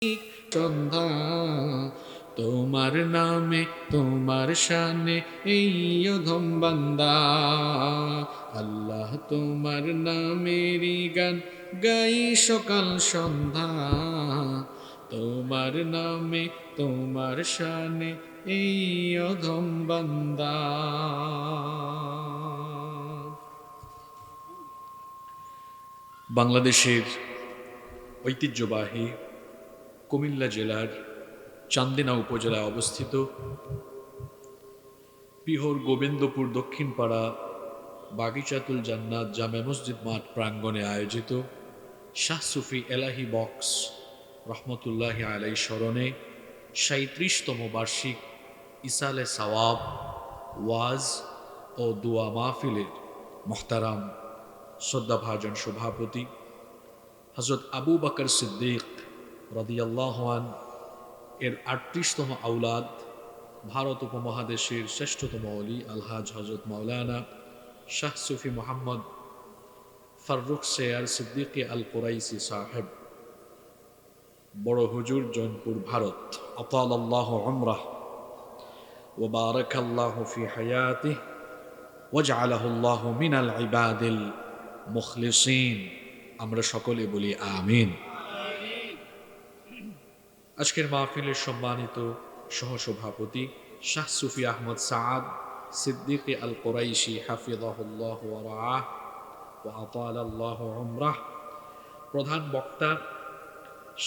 সন্ধ্যা তোমার নামে তোমার শানে এই অধম বান্দা, আল্লাহ তোমার নামেরই গান গাই সকাল সন্ধ্যা, তোমার নামে তোমার শানে এই অধম বান্দা। বাংলাদেশের ঐতিহ্যবাহী কুমিল্লা জেলার চান্দিনা উপজেলায় অবস্থিত পিহর গোবিন্দপুর দক্ষিণপাড়া বাগিচাতুল জান্নাত জামে মসজিদ মাঠ প্রাঙ্গণে আয়োজিত শাহ সুফি এলাহি বক্স রহমতুল্লাহি আলাই স্মরণে ৩৭তম বার্ষিক ইসালে সওয়াব ওয়াজ ও দোয়া মাহফিলের মোহতারাম শ্রদ্ধাভাজন সভাপতি হযরত আবু বকর সিদ্দিক রাদিয়াল্লাহু আনহু এর ৩৮তম আওলাদ, ভারত উপমহাদেশের শ্রেষ্ঠতম ওলি আলহাজ হযরত মাওলানা শাহ সুফি মোহাম্মদ ফাররুখ সেয়ার সিদ্দিকী আল কুরাইশি সাহেব, বড় হুজুর, জৌনপুর, ভারত। আতালাল্লাহু উমরাহ ওয়া বারাকাল্লাহু ফি হায়াতিহি ওয়া জাআলাহুল্লাহু মিনাল ইবাদিল মুখলিসিন। আমরা সকলে বলি আমিন। আজকের মাহফিলের সম্মানিত সহসভাপতি শাহ সুফি আহমদ সাআদ সিদ্দিকী আল কুরাইশি হাফিজাহুল্লাহু ওয়া রাআহ ওয়া আতালাল্লাহু উমরাহ, প্রধান বক্তা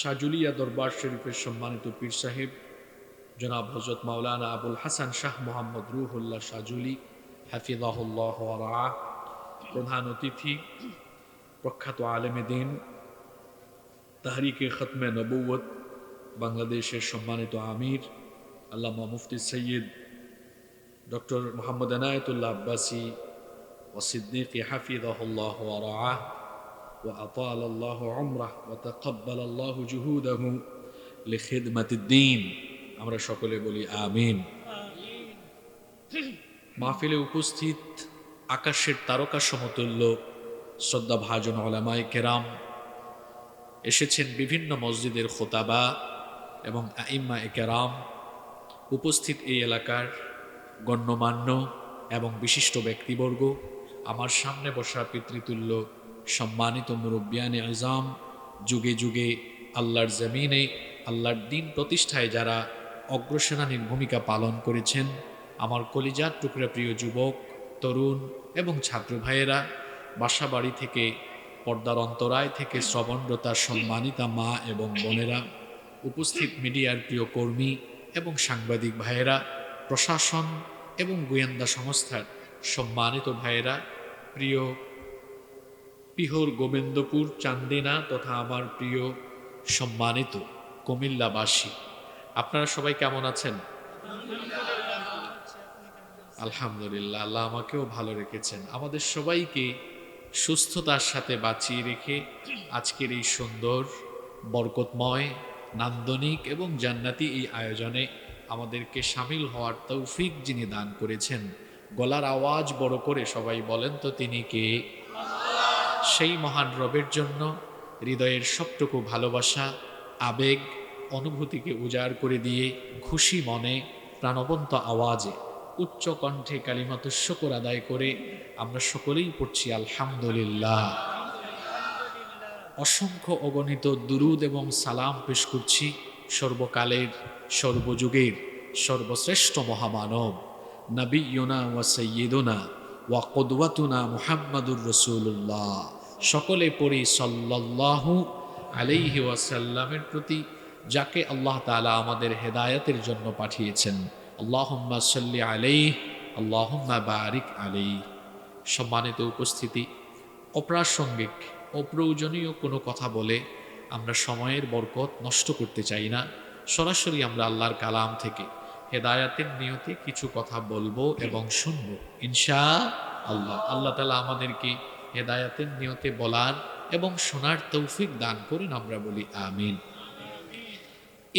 শাজুলিয়া দরবার শরীফের সম্মানিত পীর সাহেব জনাব হযরত মাওলানা আবুল হাসান শাহ মোহাম্মদ রুহুল্লাহ শাজুলি হাফিজাহুল্লাহু ওয়া রাআহ, প্রধান অতিথি প্রখ্যাত আলেমে দ্বীন তাহরিকে খতমে নবুয়ত বাংলাদেশের সম্মানিত আমির আল্লামা মুফতি সৈয়দ ডক্টর মোহাম্মদ এনায়েতুল্লাহ আব্বাসী ওয়া সিদ্দিকী হাফিজাহুল্লাহু ওয়া রাআহ ওয়া আতালাল্লাহু উমরাহ ওয়া তাকাব্বালাল্লাহু জুহুদাহু লিখিদমাতিদ দ্বীন। আমরা সকলে বলি আমিন। মাহফিলে উপস্থিত আকাশের তারকা সমতুল্য শ্রদ্ধাভাজন উলামায়ে কেরাম, এসেছেন বিভিন্ন মসজিদের খোতাবা এবং আইম্মায়ে কেরাম, উপস্থিত এই এলাকার গণ্যমান্য এবং বিশিষ্ট ব্যক্তিবর্গ, আমার সামনে বসা পিতৃতুল্য সম্মানিত মুরব্বিয়ানে আজম, যুগে যুগে আল্লাহর জমিনে আল্লাহর দ্বীন প্রতিষ্ঠায় যারা অগ্রসেনানীর ভূমিকা পালন করেছেন, আমার কলিজার টুকরা প্রিয় যুবক, তরুণ এবং ছাত্র ভাইয়েরা, বাসা বাড়ি থেকে, পর্দার অন্তরায় থেকে শ্রবণরতা সম্মানিতা মা এবং বোনেরা, উপস্থিত মিডিয়ার প্রিয় কর্মী এবং সাংবাদিক ভাইয়েরা, প্রশাসন এবং গোয়েন্দা সংস্থার সম্মানিত ভাইয়েরা, প্রিয় পিহর গোবিন্দপুর চান্দিনা তথা আমার প্রিয় সম্মানিত কুমিল্লাবাসী, আপনারা সবাই কেমন আছেন? আলহামদুলিল্লাহ, আল্লাহ আমাকেও ভালো রেখেছেন। আমাদের সবাইকে সুস্থতার সাথে বাঁচিয়ে রেখে আজকের এই সুন্দর, বরকতময়, নান্দনিক এবং জান্নাতি এই আয়োজনে আমাদেরকে সামিল হওয়ার তৌফিক যিনি দান করেছেন, গলার আওয়াজ বড় করে সবাই বলেন তো তিনি কে? সেই মহান রবের জন্য হৃদয়ের সবটুকু ভালোবাসা, আবেগ, অনুভূতিকে উজাড় করে দিয়ে খুশি মনে, প্রাণবন্ত আওয়াজে, উচ্চ কণ্ঠে কালিমাতুশ শুকর আদায় করে আমরা সকলেই পড়ছি আলহামদুলিল্লাহ। অসংখ্য অগণিত দুরুদ এবং সালাম পেশ করছি সর্বকালের, সর্বযুগের সর্বশ্রেষ্ঠ মহামানব নবিয়ুনা ওয়া সাইয়্যিদুনা ওয়া কুদওয়াতুনা মুহাম্মাদুর রাসূলুল্লাহ। সকলে পড়ি সাল্লাল্লাহু আলাইহি ওয়াসাল্লামের প্রতি, যাকে আল্লাহ তাআলা আমাদের হেদায়েতের জন্য পাঠিয়েছেন। আল্লাহুম্মা সাল্লি আলাইহি আল্লাহুম্মা বারিক আলাইহি। সম্মানিত উপস্থিতি, অপ্রাসঙ্গিক, অপ্রয়োজনীয় কোনো কথা বলে আমরা সময়ের বরকত নষ্ট করতে চাই না। সরাসরি আমরা আল্লাহর কালাম থেকে হেদায়াতের নিয়তে কিছু কথা বলবো এবং শুনবো ইনশাআল্লাহ। আল্লাহ তাআলা আমাদেরকে হেদায়াতের নিয়তে বলার এবং শোনার তৌফিক দান করুন, আমরা বলি আমিন।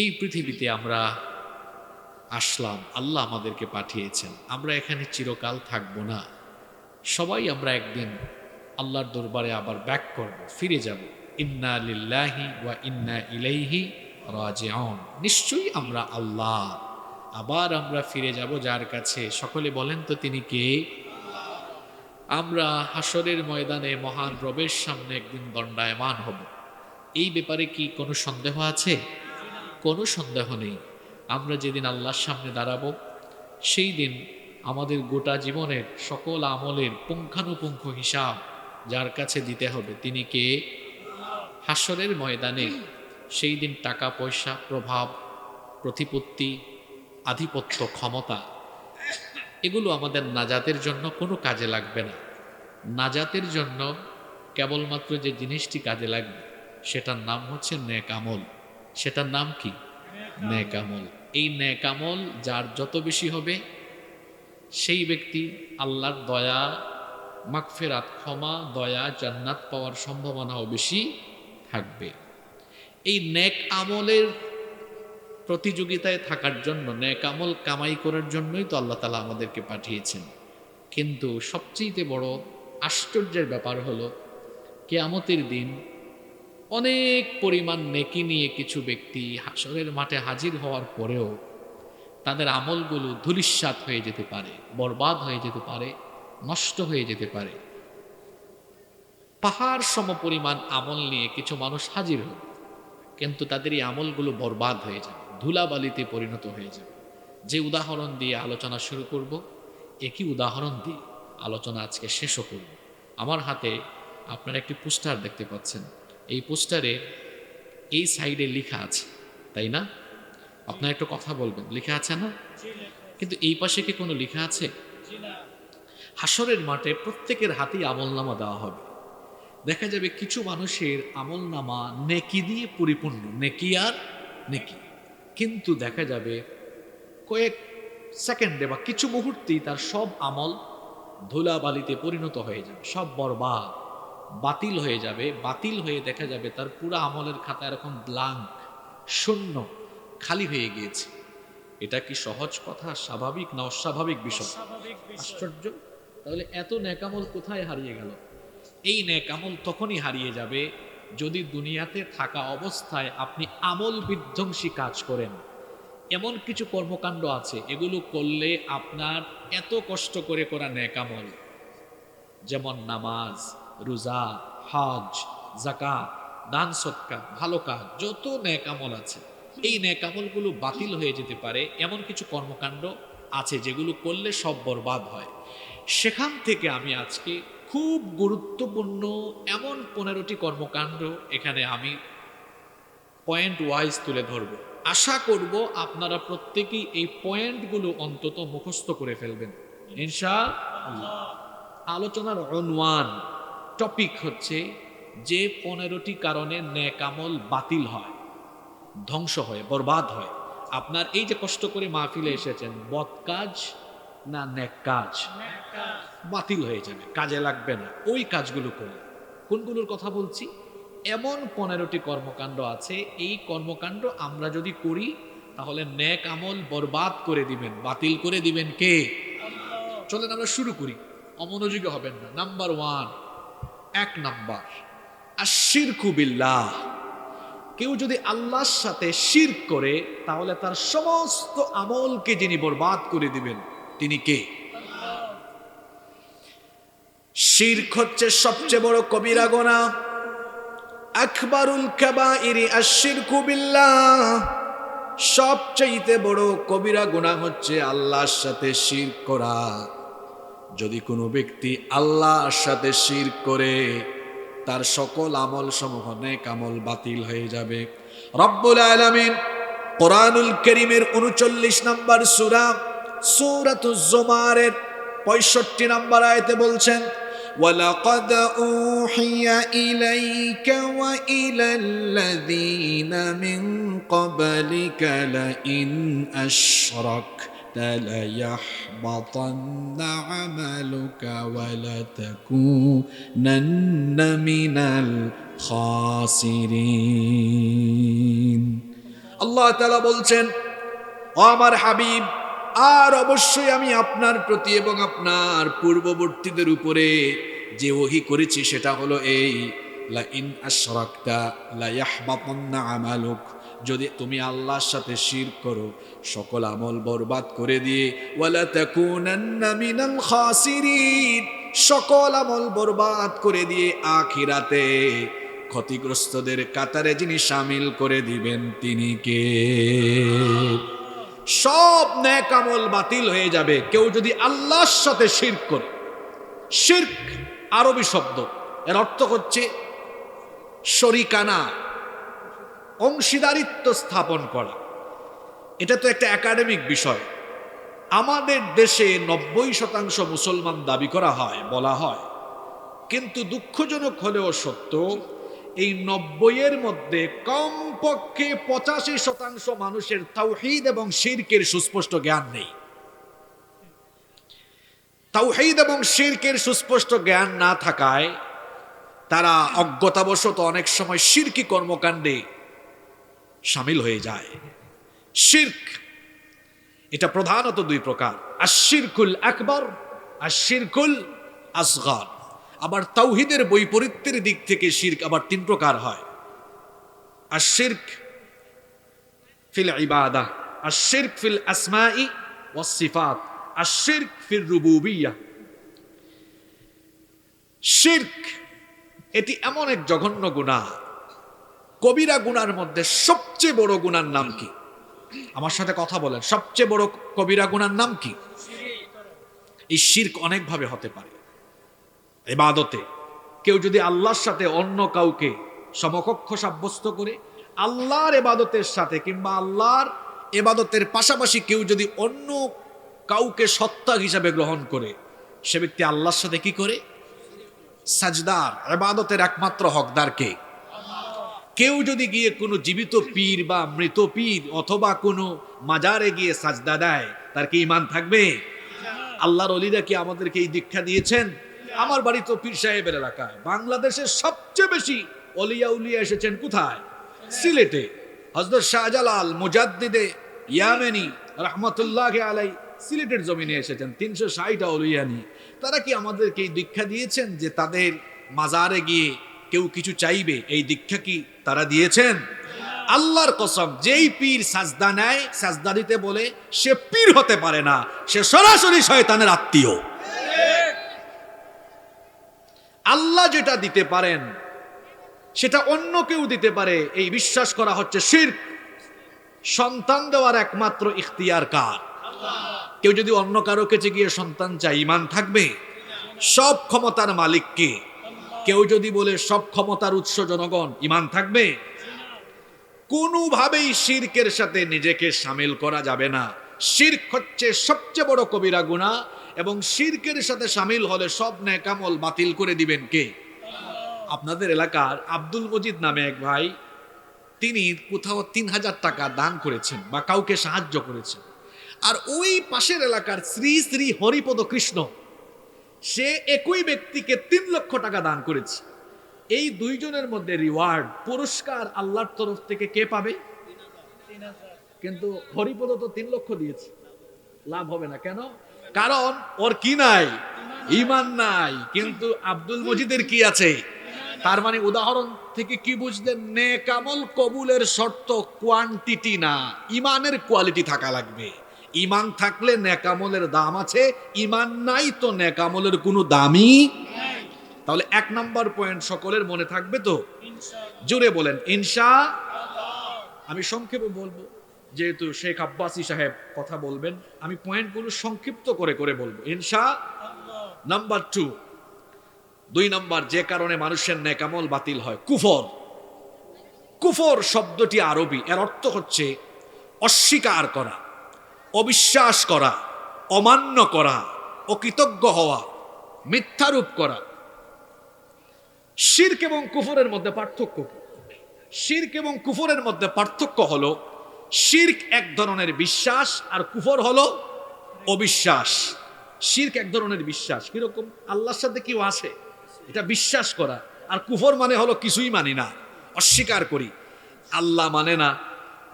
এই পৃথিবীতে আমরা আসলাম, আল্লাহ আমাদেরকে পাঠিয়েছেন। আমরা এখানে চিরকাল থাকবো না, সবাই আমরা একদিন আল্লাহর দরবারে আবার ব্যাক করব, ফিরে যাব। ইন্না লিল্লাহি ওয়া ইন্না ইলাইহি রাজিউন, নিশ্চয়ই আমরা আল্লাহ, আবার আমরা ফিরে যাব যার কাছে। সকলে বলেন তো তিনি কে? আমরা হাসরের ময়দানে মহান রবের সামনে একদিন দণ্ডায়মান হব, এই ব্যাপারে কি কোনো সন্দেহ আছে? কোনো সন্দেহ নেই। আমরা যেদিন আল্লাহর সামনে দাঁড়াবো, সেই দিন আমাদের গোটা জীবনের সকল আমলের পুঙ্খানুপুঙ্খ হিসাব যার কাছে দিতে হবে, তিনি কে? হাসরের ময়দানে সেই দিন টাকা পয়সা, প্রভাব, প্রতিপত্তি, আধিপত্য, ক্ষমতা, এগুলো আমাদের নাজাতের জন্য কোনো কাজে লাগবে না। নাজাতের জন্য কেবলমাত্র যে জিনিসটি কাজে লাগবে সেটার নাম হচ্ছে নেক আমল। সেটার নাম কি? নেক আমল। এই নেক আমল যার যত বেশি হবে, সেই ব্যক্তি আল্লাহর দয়া, মাগফিরাত, ক্ষমা, দয়া, জান্নাত পাওয়ার সম্ভাবনাও বেশি থাকবে। এই নেক আমলের প্রতিযোগিতায় থাকার জন্য, নেক আমল কামাই করার জন্যই তো আল্লাহ তাআলা আমাদেরকে পাঠিয়েছেন। কিন্তু সবচেয়ে বড় আশ্চর্যের ব্যাপার হলো, কিয়ামতের দিন অনেক পরিমাণ নেকি নিয়ে কিছু ব্যক্তি হাসরের মাঠে হাজির হওয়ার পরেও তাদের আমলগুলো ধূলিসাৎ হয়ে যেতে পারে, বরবাদ হয়ে যেতে পারে, নষ্ট হয়ে যেতে পারে। পাহাড় সম পরিমাণ আমল নিয়ে কিছু মানুষ হাজির হবে, কিন্তু তাদের এই আমলগুলো বরবাদ হয়ে যাবে, ধুলাবালিতে পরিণত হয়ে যাবে। যে উদাহরণ দিয়ে আলোচনা শুরু করব, একই উদাহরণ দিয়ে আলোচনা আজকে শেষও করব। আমার হাতে আপনারা একটি পোস্টার দেখতে পাচ্ছেন। এই পোস্টারে এই সাইডে লেখা আছে, তাই না? আপনারা একটু কথা বলবেন, লেখা আছে না? কিন্তু এই পাশে কি কোনো লেখা আছে? হাসরের মাঠে প্রত্যেকের হাতেই আমলনামা দেওয়া হবে। দেখা যাবে কিছু মানুষের আমলনামা নেকি দিয়ে পরিপূর্ণ, নেকি আর নেকি। কিন্তু দেখা যাবে কয়েক সেকেন্ডে বা কিছু মুহূর্তেই তার সব আমল ধুলাবালিতে পরিণত হয়ে যাবে, সব বরবাদ, বাতিল হয়ে যাবে। বাতিল হয়ে দেখা যাবে তার পুরো আমলের খাতা এরকম ব্লাঙ্ক, শূন্য, খালি হয়ে গিয়েছে। এটা কি সহজ কথা? স্বাভাবিক না অস্বাভাবিক বিষয়? আশ্চর্য। তাহলে এত নেকামল কোথায় হারিয়ে গেল? এই নেকামল তখনই হারিয়ে যাবে যদি দুনিয়াতে থাকা অবস্থায় আপনি আমল বিধ্বংসী কাজ করেন। এমন কিছু কর্মকাণ্ড আছে, এগুলো করলে আপনার এত কষ্ট করে করা নেকামল, যেমন নামাজ, রোজা, হজ, যাকাত, দান সদকা, ভালো কাজ, যত নেকামল আছে, এই নেকামলগুলো বাতিল হয়ে যেতে পারে। এমন কিছু কর্মকাণ্ড আছে যেগুলো করলে সব বরবাদ হয়। সেখান থেকে আমি আজকে খুব গুরুত্বপূর্ণ এমন 15টি কর্মকাণ্ড এখানে আমি পয়েন্ট ওয়াইজ তুলে ধরব। আশা করব আপনারা প্রত্যেকেই এই পয়েন্টগুলো অন্তত মুখস্থ করে ফেলবেন ইনশাআল্লাহ। আলোচনার অনওয়ান টপিক হচ্ছে যে 15টি কারণে নেক আমল বাতিল হয়, ধ্বংস হয়, বরবাদ হয়। আপনার এই যে কষ্ট করে মাহফিলে এসেছেন, বদ কাজ না নেক কাজ? বাতিল হয়ে যাবে, কাজে লাগবে না ওই কাজগুলো করলে। কোনগুলোর কথা বলছি? এমন 15টি কর্মকাণ্ড আছে, এই কর্মকাণ্ড আমরা যদি করি তাহলে নেক আমল বরবাদ করে দিবেন, বাতিল করে দিবেন কে? চলেন আমরা শুরু করি, অমনোযোগী হবেন না। নাম্বার 1, 1 নাম্বার, আশিরকু বিল্লাহ। কেউ যদি আল্লাহর সাথে শিরক করে তাহলে তার সমস্ত আমলকে যিনি বরবাদ করে দিবেন তিনি কে? শিরক হচ্ছে সবচেয়ে বড় কবিরা গুনাহ, আকবারুল কাবাইরি আশিরকু বিল্লাহ। সবচেয়ে বড় কবিরা গুনাহ হচ্ছে আল্লাহর সাথে শিরক করা। যদি কোনো ব্যক্তি আল্লাহর সাথে শিরক করে তার সকল আমল সমূহ নেক আমল বাতিল হয়ে যাবে। রব্বুল আলামিন কোরআনুল কারীমের 39 নম্বর সূরা, সূরাতুজ জুমারের 65 নম্বর আয়াতে বলছেন, ওয়ালাকাদ উহিয়া ইলাইকা ওয়া ইলাল্লাযীনা মিন ক্বাবলিকা লাইন আশরাকতা লায়াহবাতান্না আমালুকা ওয়া লাতাকুনান্না মিনাল খাসিরিন। আল্লাহ তাআলা বলছেন, ও আমার হাবিব, আর অবশ্যই আমি আপনার প্রতি এবং আপনার পূর্ববর্তীদের উপরে যে ওহী করেছি সেটা হলো এই, লা ইন আশরাকতা লা ইয়াহবাতান্না আমালুক, যদি তুমি আল্লাহর সাথে শিরক করো সকল আমল বরবাদ করে দিয়ে ওয়ালা তাকুনান্না মিনাল খাসিরিন, সকল আমল বরবাদ করে দিয়ে আখিরাতে ক্ষতিগ্রস্তদের কাতারে যিনি শামিল করে দিবেন তিনি কে? সব নেক আমল বাতিল হয়ে যাবে কেউ যদি আল্লাহর সাথে শিরক করে। শিরক আরবি শব্দ, এর অর্থ হচ্ছে শরিকানা, অংশীদারিত্ব স্থাপন করা। এটা তো একটা একাডেমিক বিষয়। আমাদের দেশে 90% মুসলমান দাবি করা হয়, বলা হয়, কিন্তু দুঃখজনক হলেও সত্য, এই 90-এর মধ্যে কমপক্ষে 85% মানুষের তাওহীদ এবং শিরকের সুস্পষ্ট জ্ঞান নেই। তাওহীদ এবং শিরকের সুস্পষ্ট জ্ঞান না থাকায় তারা অজ্ঞতাবশত অনেক সময় শিরকি কর্মকাণ্ডে শামিল হয়ে যায়। শিরক এটা প্রধানত দুই প্রকার, আশ-শিরকুল আকবার, আশ-শিরকুল আসগর। আবার তাওহীদের বৈপরীত্যের দিক থেকে শিরক আবার তিন প্রকার হয়। আশ-শিরক ফিল ইবাদাহ, আশ-শিরক ফিল আসমাই ওয়াস সিফাত, আশ-শিরক ফির রুবুবিয়্যাহ। শিরক এটি এমন এক জঘন্য গুনাহ, কবিরা গুনার মধ্যে সবচেয়ে বড় গুনার নাম কি? আমার সাথে কথা বলেন, সবচেয়ে বড় কবিরা গুনার নাম কি? এই শিরক অনেক ভাবে হতে পারে। ইবাদতে কেউ যদি আল্লাহর সাথে অন্য কাউকে সমকক্ষ সাব্যস্ত করে, আল্লাহর ইবাদতের সাথে কিংবা আল্লাহর ইবাদতের পাশাপাশি কেউ যদি অন্য কাউকে সত্তা হিসাবে গ্রহণ করে, সে ব্যক্তি আল্লাহর সাথে কি করে? সাজদার, ইবাদতের একমাত্র হকদার কে? কেউ যদি গিয়ে কোনো জীবিত পীর বা মৃত পীর অথবা কোনো মাজারে গিয়ে সাজদা দেয়, তার কি ঈমান থাকবে? আল্লাহর ওলিরা কি আমাদেরকে এই দীক্ষা দিয়েছেন? আমার বাড়ি তো পীর সাহেবের এলাকায়। বাংলাদেশের সবচেয়ে বেশি অলিয়া উলিয়া এসেছেন কোথায়? সিলেটে। হযরত শাহজালাল মুজাদ্দিদে ইয়ামেনি রাহমাতুল্লাহি আলাইহি সিলেটের জমিনে এসেছেন 360টা অলিয়া নিয়ে। তারা কি আমাদেরকে এই দীক্ষা দিয়েছেন যে তাদের মাজারে গিয়ে কেউ কিছু চাইবে? এই দীক্ষা কি তারা দিয়েছেন? আল্লাহর কসম, যেই পীর সাজদা নেয়, সাজদা দিতে বলে, সে পীর হতে পারে না, সে সরাসরি শয়তানের আত্মীয়। আল্লাহ যেটা দিতে পারেন সেটা অন্য কেউ দিতে পারে, এই বিশ্বাস করা হচ্ছে শিরক। সন্তান দেওয়ার একমাত্র ইখতিয়ার কার? কেউ যদি অন্য কারো কাছে গিয়ে সন্তান চায়, ঈমান থাকবে? সব ক্ষমতার মালিক কে? কেউ যদি বলে সব ক্ষমতার উৎস জনগণ, ঈমান থাকবে? কোনোভাবেই শিরকের সাথে নিজেকে শামিল করা যাবে না। শিরক হচ্ছে সবচেয়ে বড় কবিরা গুনাহ, এবং শিরকের সাথে শামিল হলে সব নেক আমল বাতিল করে দিবেন কে? আপনাদের এলাকার আব্দুল মজিদ নামে এক ভাই, তিনি কোথাও 3000 টাকা দান করেছেন বা কাউকে সাহায্য করেছেন। আর ওই পাশের এলাকার শ্রী শ্রী হরিপদ কৃষ্ণ, সে একই ব্যক্তিকে 3 লক্ষ টাকা দান করেছে। এই দুইজনের মধ্যে রিওয়ার্ড, পুরস্কার আল্লাহর তরফ থেকে কে পাবে? কিন্তু হরিপদ তো 3 লক্ষ দিয়েছে, লাভ হবে না। কেন? কারণ ওর কি নাই? ঈমান নাই। কিন্তু আব্দুল মজিদের কি আছে? তার মানে উদাহরণ থেকে কি বুঝলেন? নেক আমল কবুলের শর্ত কোয়ান্টিটি না, ঈমানের কোয়ালিটি থাকা লাগবে। ঈমান থাকলে নেক আমলের দাম আছে, ঈমান নাই তো নেক আমলের কোনো দামই নাই। তাহলে 1 নম্বর পয়েন্ট সকলের মনে থাকবে তো? জোরে বলেন ইনশাআল্লাহ। আমি সংক্ষেপে বলবো, যেহেতু শেখ আব্বাসী সাহেব কথা বলবেন, আমি পয়েন্টগুলো সংক্ষিপ্ত করে করে বলবো ইনশাআল্লাহ। নাম্বার 2 নম্বর যে কারণে মানুষের নেক আমল বাতিল হয়, কুফর। কুফর শব্দটি আরবি, এর অর্থ হচ্ছে অস্বীকার করা, অবিশ্বাস করা, অমান্য করা, অকৃতজ্ঞ হওয়া, মিথ্যারোপ করা। শিরক এবং কুফরের মধ্যে পার্থক্য কি? শিরক এবং কুফরের মধ্যে পার্থক্য হলো, শিরক এক ধরনের বিশ্বাস আর কুফর হলো অবিশ্বাস। শিরক এক ধরনের বিশ্বাস, কিরকম? আল্লাহর সাথে কেউ আছে, এটা বিশ্বাস করা। আর কুফর মানে হলো কিছুই মানি না, অস্বীকার করি। আল্লাহ মানে না,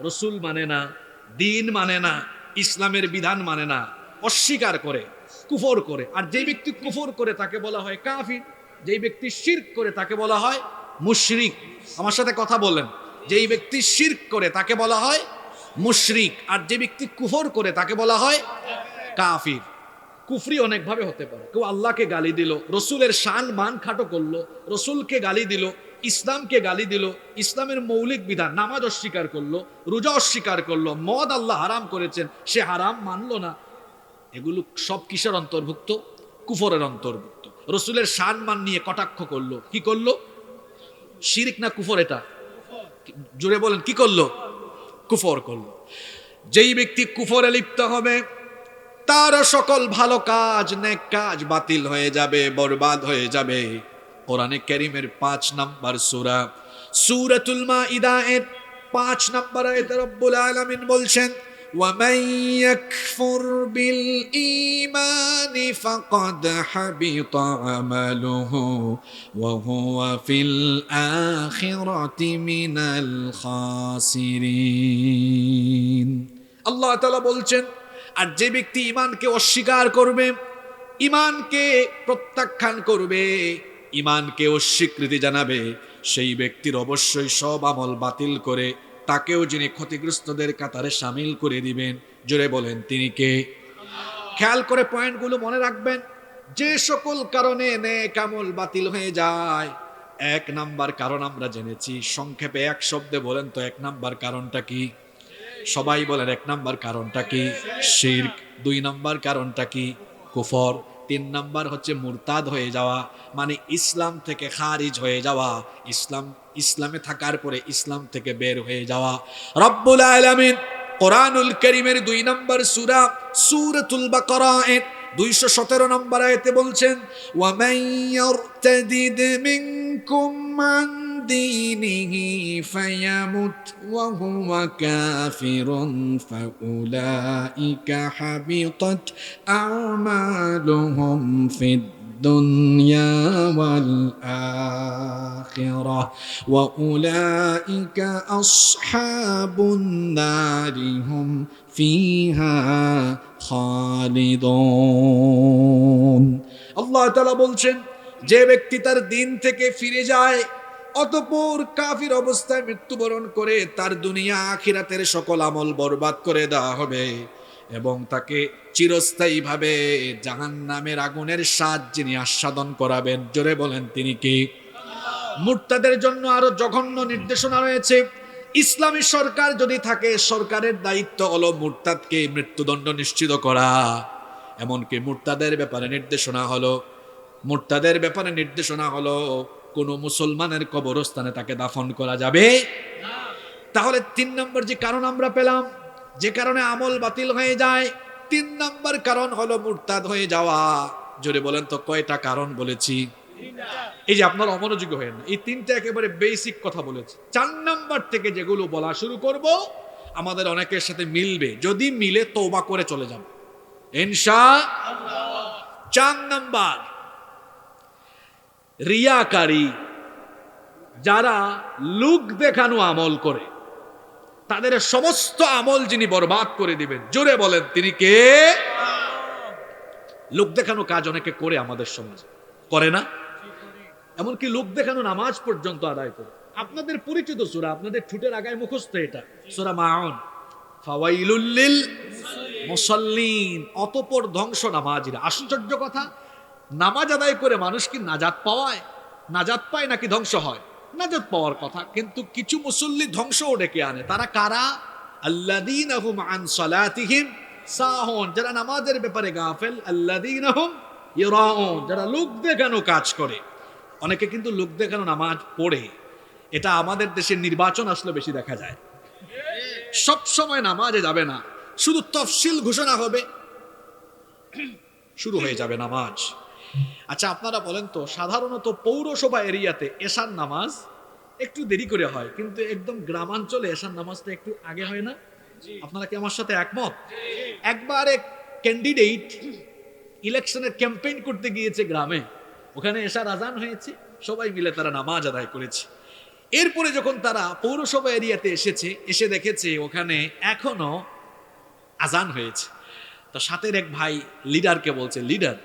রসুল মানে না, দিন মানে না, ইসলামের বিধান মানে না, অস্বীকার করে, কুফর করে। আর যে ব্যক্তি কুফর করে তাকে বলা হয় কাফির, যেই ব্যক্তি শিরক করে তাকে বলা হয় মুশরিক। আমার সাথে কথা বলেন। যেই ব্যক্তি শিরক করে তাকে বলা হয় মুশরিক, আর যে ব্যক্তি কুফর করে তাকে বলা হয় কাফির। কুফরি অনেক ভাবে হতে পারে। কেউ আল্লাহকে গালি দিল, রসুলের শান মান খাটো করলো, রসুলকে গালি দিল, ইসলামকে গালি দিল, ইসলামের মৌলিক বিধান নামাজ অস্বীকার করলো, রোজা অস্বীকার করলো, মদ আল্লাহ হারাম করেছেন সে হারাম মানলো না। এগুলো সব কিসের অন্তর্ভুক্ত? কুফরের অন্তর্ভুক্ত। রসুলের শান মান নিয়ে কটাক্ষ করলো, কি করলো? শিরিক না কুফর? এটা জোরে বলেন, কি করলো? কুফর করলো। যেই ব্যক্তি কুফরে লিপ্ত হবে তার সকল ভালো কাজ, নেক কাজ বাতিল হয়ে যাবে, বরবাদ হয়ে যাবে। কোরআনে কারীমের 5 নাম্বার সূরা সূরাতুল মাইদা এর 5 নাম্বার আয়াতে রব্বুল আলামিন বলছেন, وَمَن يَكْفُرْ بِالْإِيمَانِ فَقَدْ حَبِطَ عَمَلُهُ وَهُوَ فِي الْآخِرَةِ مِنَ الْخَاسِرِينَ। আল্লাহ তাআলা বলছেন, আর যে ব্যক্তি ঈমানকে অস্বীকার করবে, ঈমানকে প্রত্যাখ্যান করবে, ঈমানকে অস্বীকৃতি জানাবে, সেই ব্যক্তির অবশ্যই সব আমল বাতিল করে তাকেও যিনি ক্ষতিগ্রস্তদের কাতারে শামিল করে দিবেন। জোরে বলেন, তিনি কে? খেয়াল করে পয়েন্টগুলো মনে রাখবেন। যে সকল কারণে নেক আমল বাতিল হয়ে যায়, 1 নাম্বার কারণ আমরা জেনেছি। সংক্ষেপে এক শব্দে বলেন তো 1 নাম্বার কারণটা কি? সবাই বলেন 1 নাম্বার কারণটা কি? শিরক। 2 নাম্বার কারণটা কি? কুফর। 3 নাম্বার হচ্ছে মুরতাদ হয়ে যাওয়া, মানে ইসলাম থেকে খারিজ হয়ে যাওয়া, ইসলামে থাকার পরে ইসলাম থেকে বের হয়ে যাওয়া। রব্বুল আলামিন কোরআনুল কারীমের 2 নাম্বার সূরা সূরাতুল বাকারা এর 217 নম্বর আয়াতে বলছেন, ওয়ামান ইয়ারতাদিদ মিনকুম আন দীনিহি ফায়ামুত ওয়া হুয়া কাফিরুন ফাউলাইকা হাবিতাত আমালুহুম ফিদ দুনিয়া ওয়াল আখিরাহ ওয়া উলাইকা আসহাবুন নারি হুম ফিহা খালিদুন। আল্লাহ তাআলা বলছেন, যে ব্যক্তি তার দিন থেকে ফিরে যায় অতঃপর কাফির অবস্থায় মৃত্যুবরণ করে, তার দুনিয়া আখিরাতের সকল আমল বরবাদ করে দেওয়া হবে এবং তাকে চিরস্থায়ীভাবে জাহান্নামের আগুনের স্বাদ যিনি আস্বাদন করাবেন। জোরে বলেন, তিনি কি? মুরতাদের জন্য আরো জঘন্য নির্দেশনা রয়েছে। ইসলামী সরকার যদি থাকে, সরকারের দায়িত্ব হলো মুরতাদকে মৃত্যুদণ্ড নিশ্চিত করা। এমনকি মুরতাদের ব্যাপারে নির্দেশনা হলো কোনো মুসলমানের কবরস্থানে তাকে দাফন করা যাবে না। তাহলে 3 নম্বর যে কারণ আমরা পেলাম, যে কারণে আমল বাতিল হয়ে যায়, 3 নম্বর কারণ হলো মুরতাদ হয়ে যাওয়া। জোরে বলেন তো কয়টা কারণ বলেছি? এই যে আপনারা অমনোযোগী হয়েন না, এই 3টা একেবারে বেসিক কথা বলেছি। 4 নাম্বার থেকে যেগুলো বলা শুরু করব আমাদের অনেকের সাথে মিলবে, যদি মিলে তওবা করে চলে যাব ইনশাআল্লাহ। 4 নাম্বার, রিয়াকারী, যারা লোক দেখানো আমল করে তাদের সমস্ত আমল যিনি বরবাদ করে দিবেন। জোরে বলেন, তিনি কে? লোক দেখানো কাজ অনেকে করে আমাদের সমাজে, করে না? এমনকি লোক দেখানো নামাজ পর্যন্ত আদায় করে। আপনাদের পরিচিত সূরা, আপনাদের ঠোঁটের আগায় মুখস্থ এটা, সূরা মাউন, ফাওয়াইলুল লিল মুসাল্লিন, অতঃপর ধ্বংস নামাজিরা। আশ্চর্য কথা, নামাজ আদায় করে মানুষ কি নাজাত পায় নাকি ধ্বংস হয়? নাজাত পাওয়ার কথা, কিন্তু কিছু মুসল্লি ধ্বংসও ডেকে আনে। তারা কারা? আল্লাযীনা হুম আন সালাতিহিম সাহুন, যারা নামাজের ব্যাপারে গাফেল। আল্লাযীনা হুম ইরাউন, যারা লোক দেখানো কাজ করে। অনেকে কিন্তু লোক দেখানো নামাজ পড়ে, এটা আমাদের দেশের নির্বাচন আসলে বেশি দেখা যায়। সব সময় নামাজে যাবে না, শুধু তফসিল ঘোষণা হবে, শুরু হয়ে যাবে নামাজ। আচ্ছা আপনারা বলেন তো, সাধারণত পৌরসভা এরিয়াতে এশার নামাজ একটু দেরি করে হয়, কিন্তু একদম গ্রামাঞ্চলে এশার নামাজটা একটু আগে হয় না? আপনারা কি আমার সাথে একমত? একবার এক ক্যান্ডিডেট ইলেকশনের ক্যাম্পেইন করতে গিয়েছে গ্রামে, ওখানে এশার আজান হয়েছে, সবাই মিলে তারা নামাজ আদায় করেছে। এরপরে যখন তারা পৌরসভা এরিয়াতে এসে দেখেছে ওখানে এখনো আজান হয়েছে, তো সাথের এক ভাই লিডারকে বলছে, লিডার,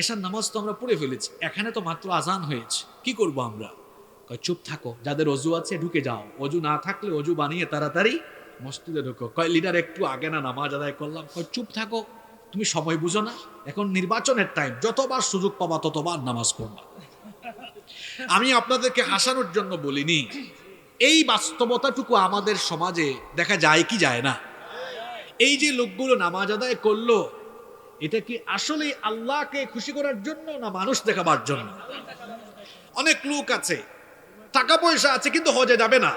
এশার নামাজ তো আমরা পড়ে ফেলেছি, এখানে তো মাত্র আজান হয়েছে, কি করব আমরা? কয় চুপ থাকো, যাদের অজু আছে ঢুকে যাও, অজু না থাকলে অজু বানিয়ে তাড়াতাড়ি মসজিদে ঢুকো। কয় লিডার একটু আগে না নামাজ আদায় করলাম। কয় চুপ থাকো, তুমি সময় বুঝো না, এখন নির্বাচনের টাইম, যতবার সুযোগ পাবা ততবার নামাজ পড়বা। আমি আপনাদেরকে হাসানোর জন্য বলিনি, এই বাস্তবতাটুকু আমাদের সমাজে দেখা যায় কি যায় না? এই যে লোকগুলো নামাজ আদায় করলো, এটা কি আসলে আল্লাহকে খুশি করার জন্য না মানুষ দেখাবার জন্য? অনেক লোক আছে, টাকা পয়সা আছে, কিন্তু হজে যাবে না,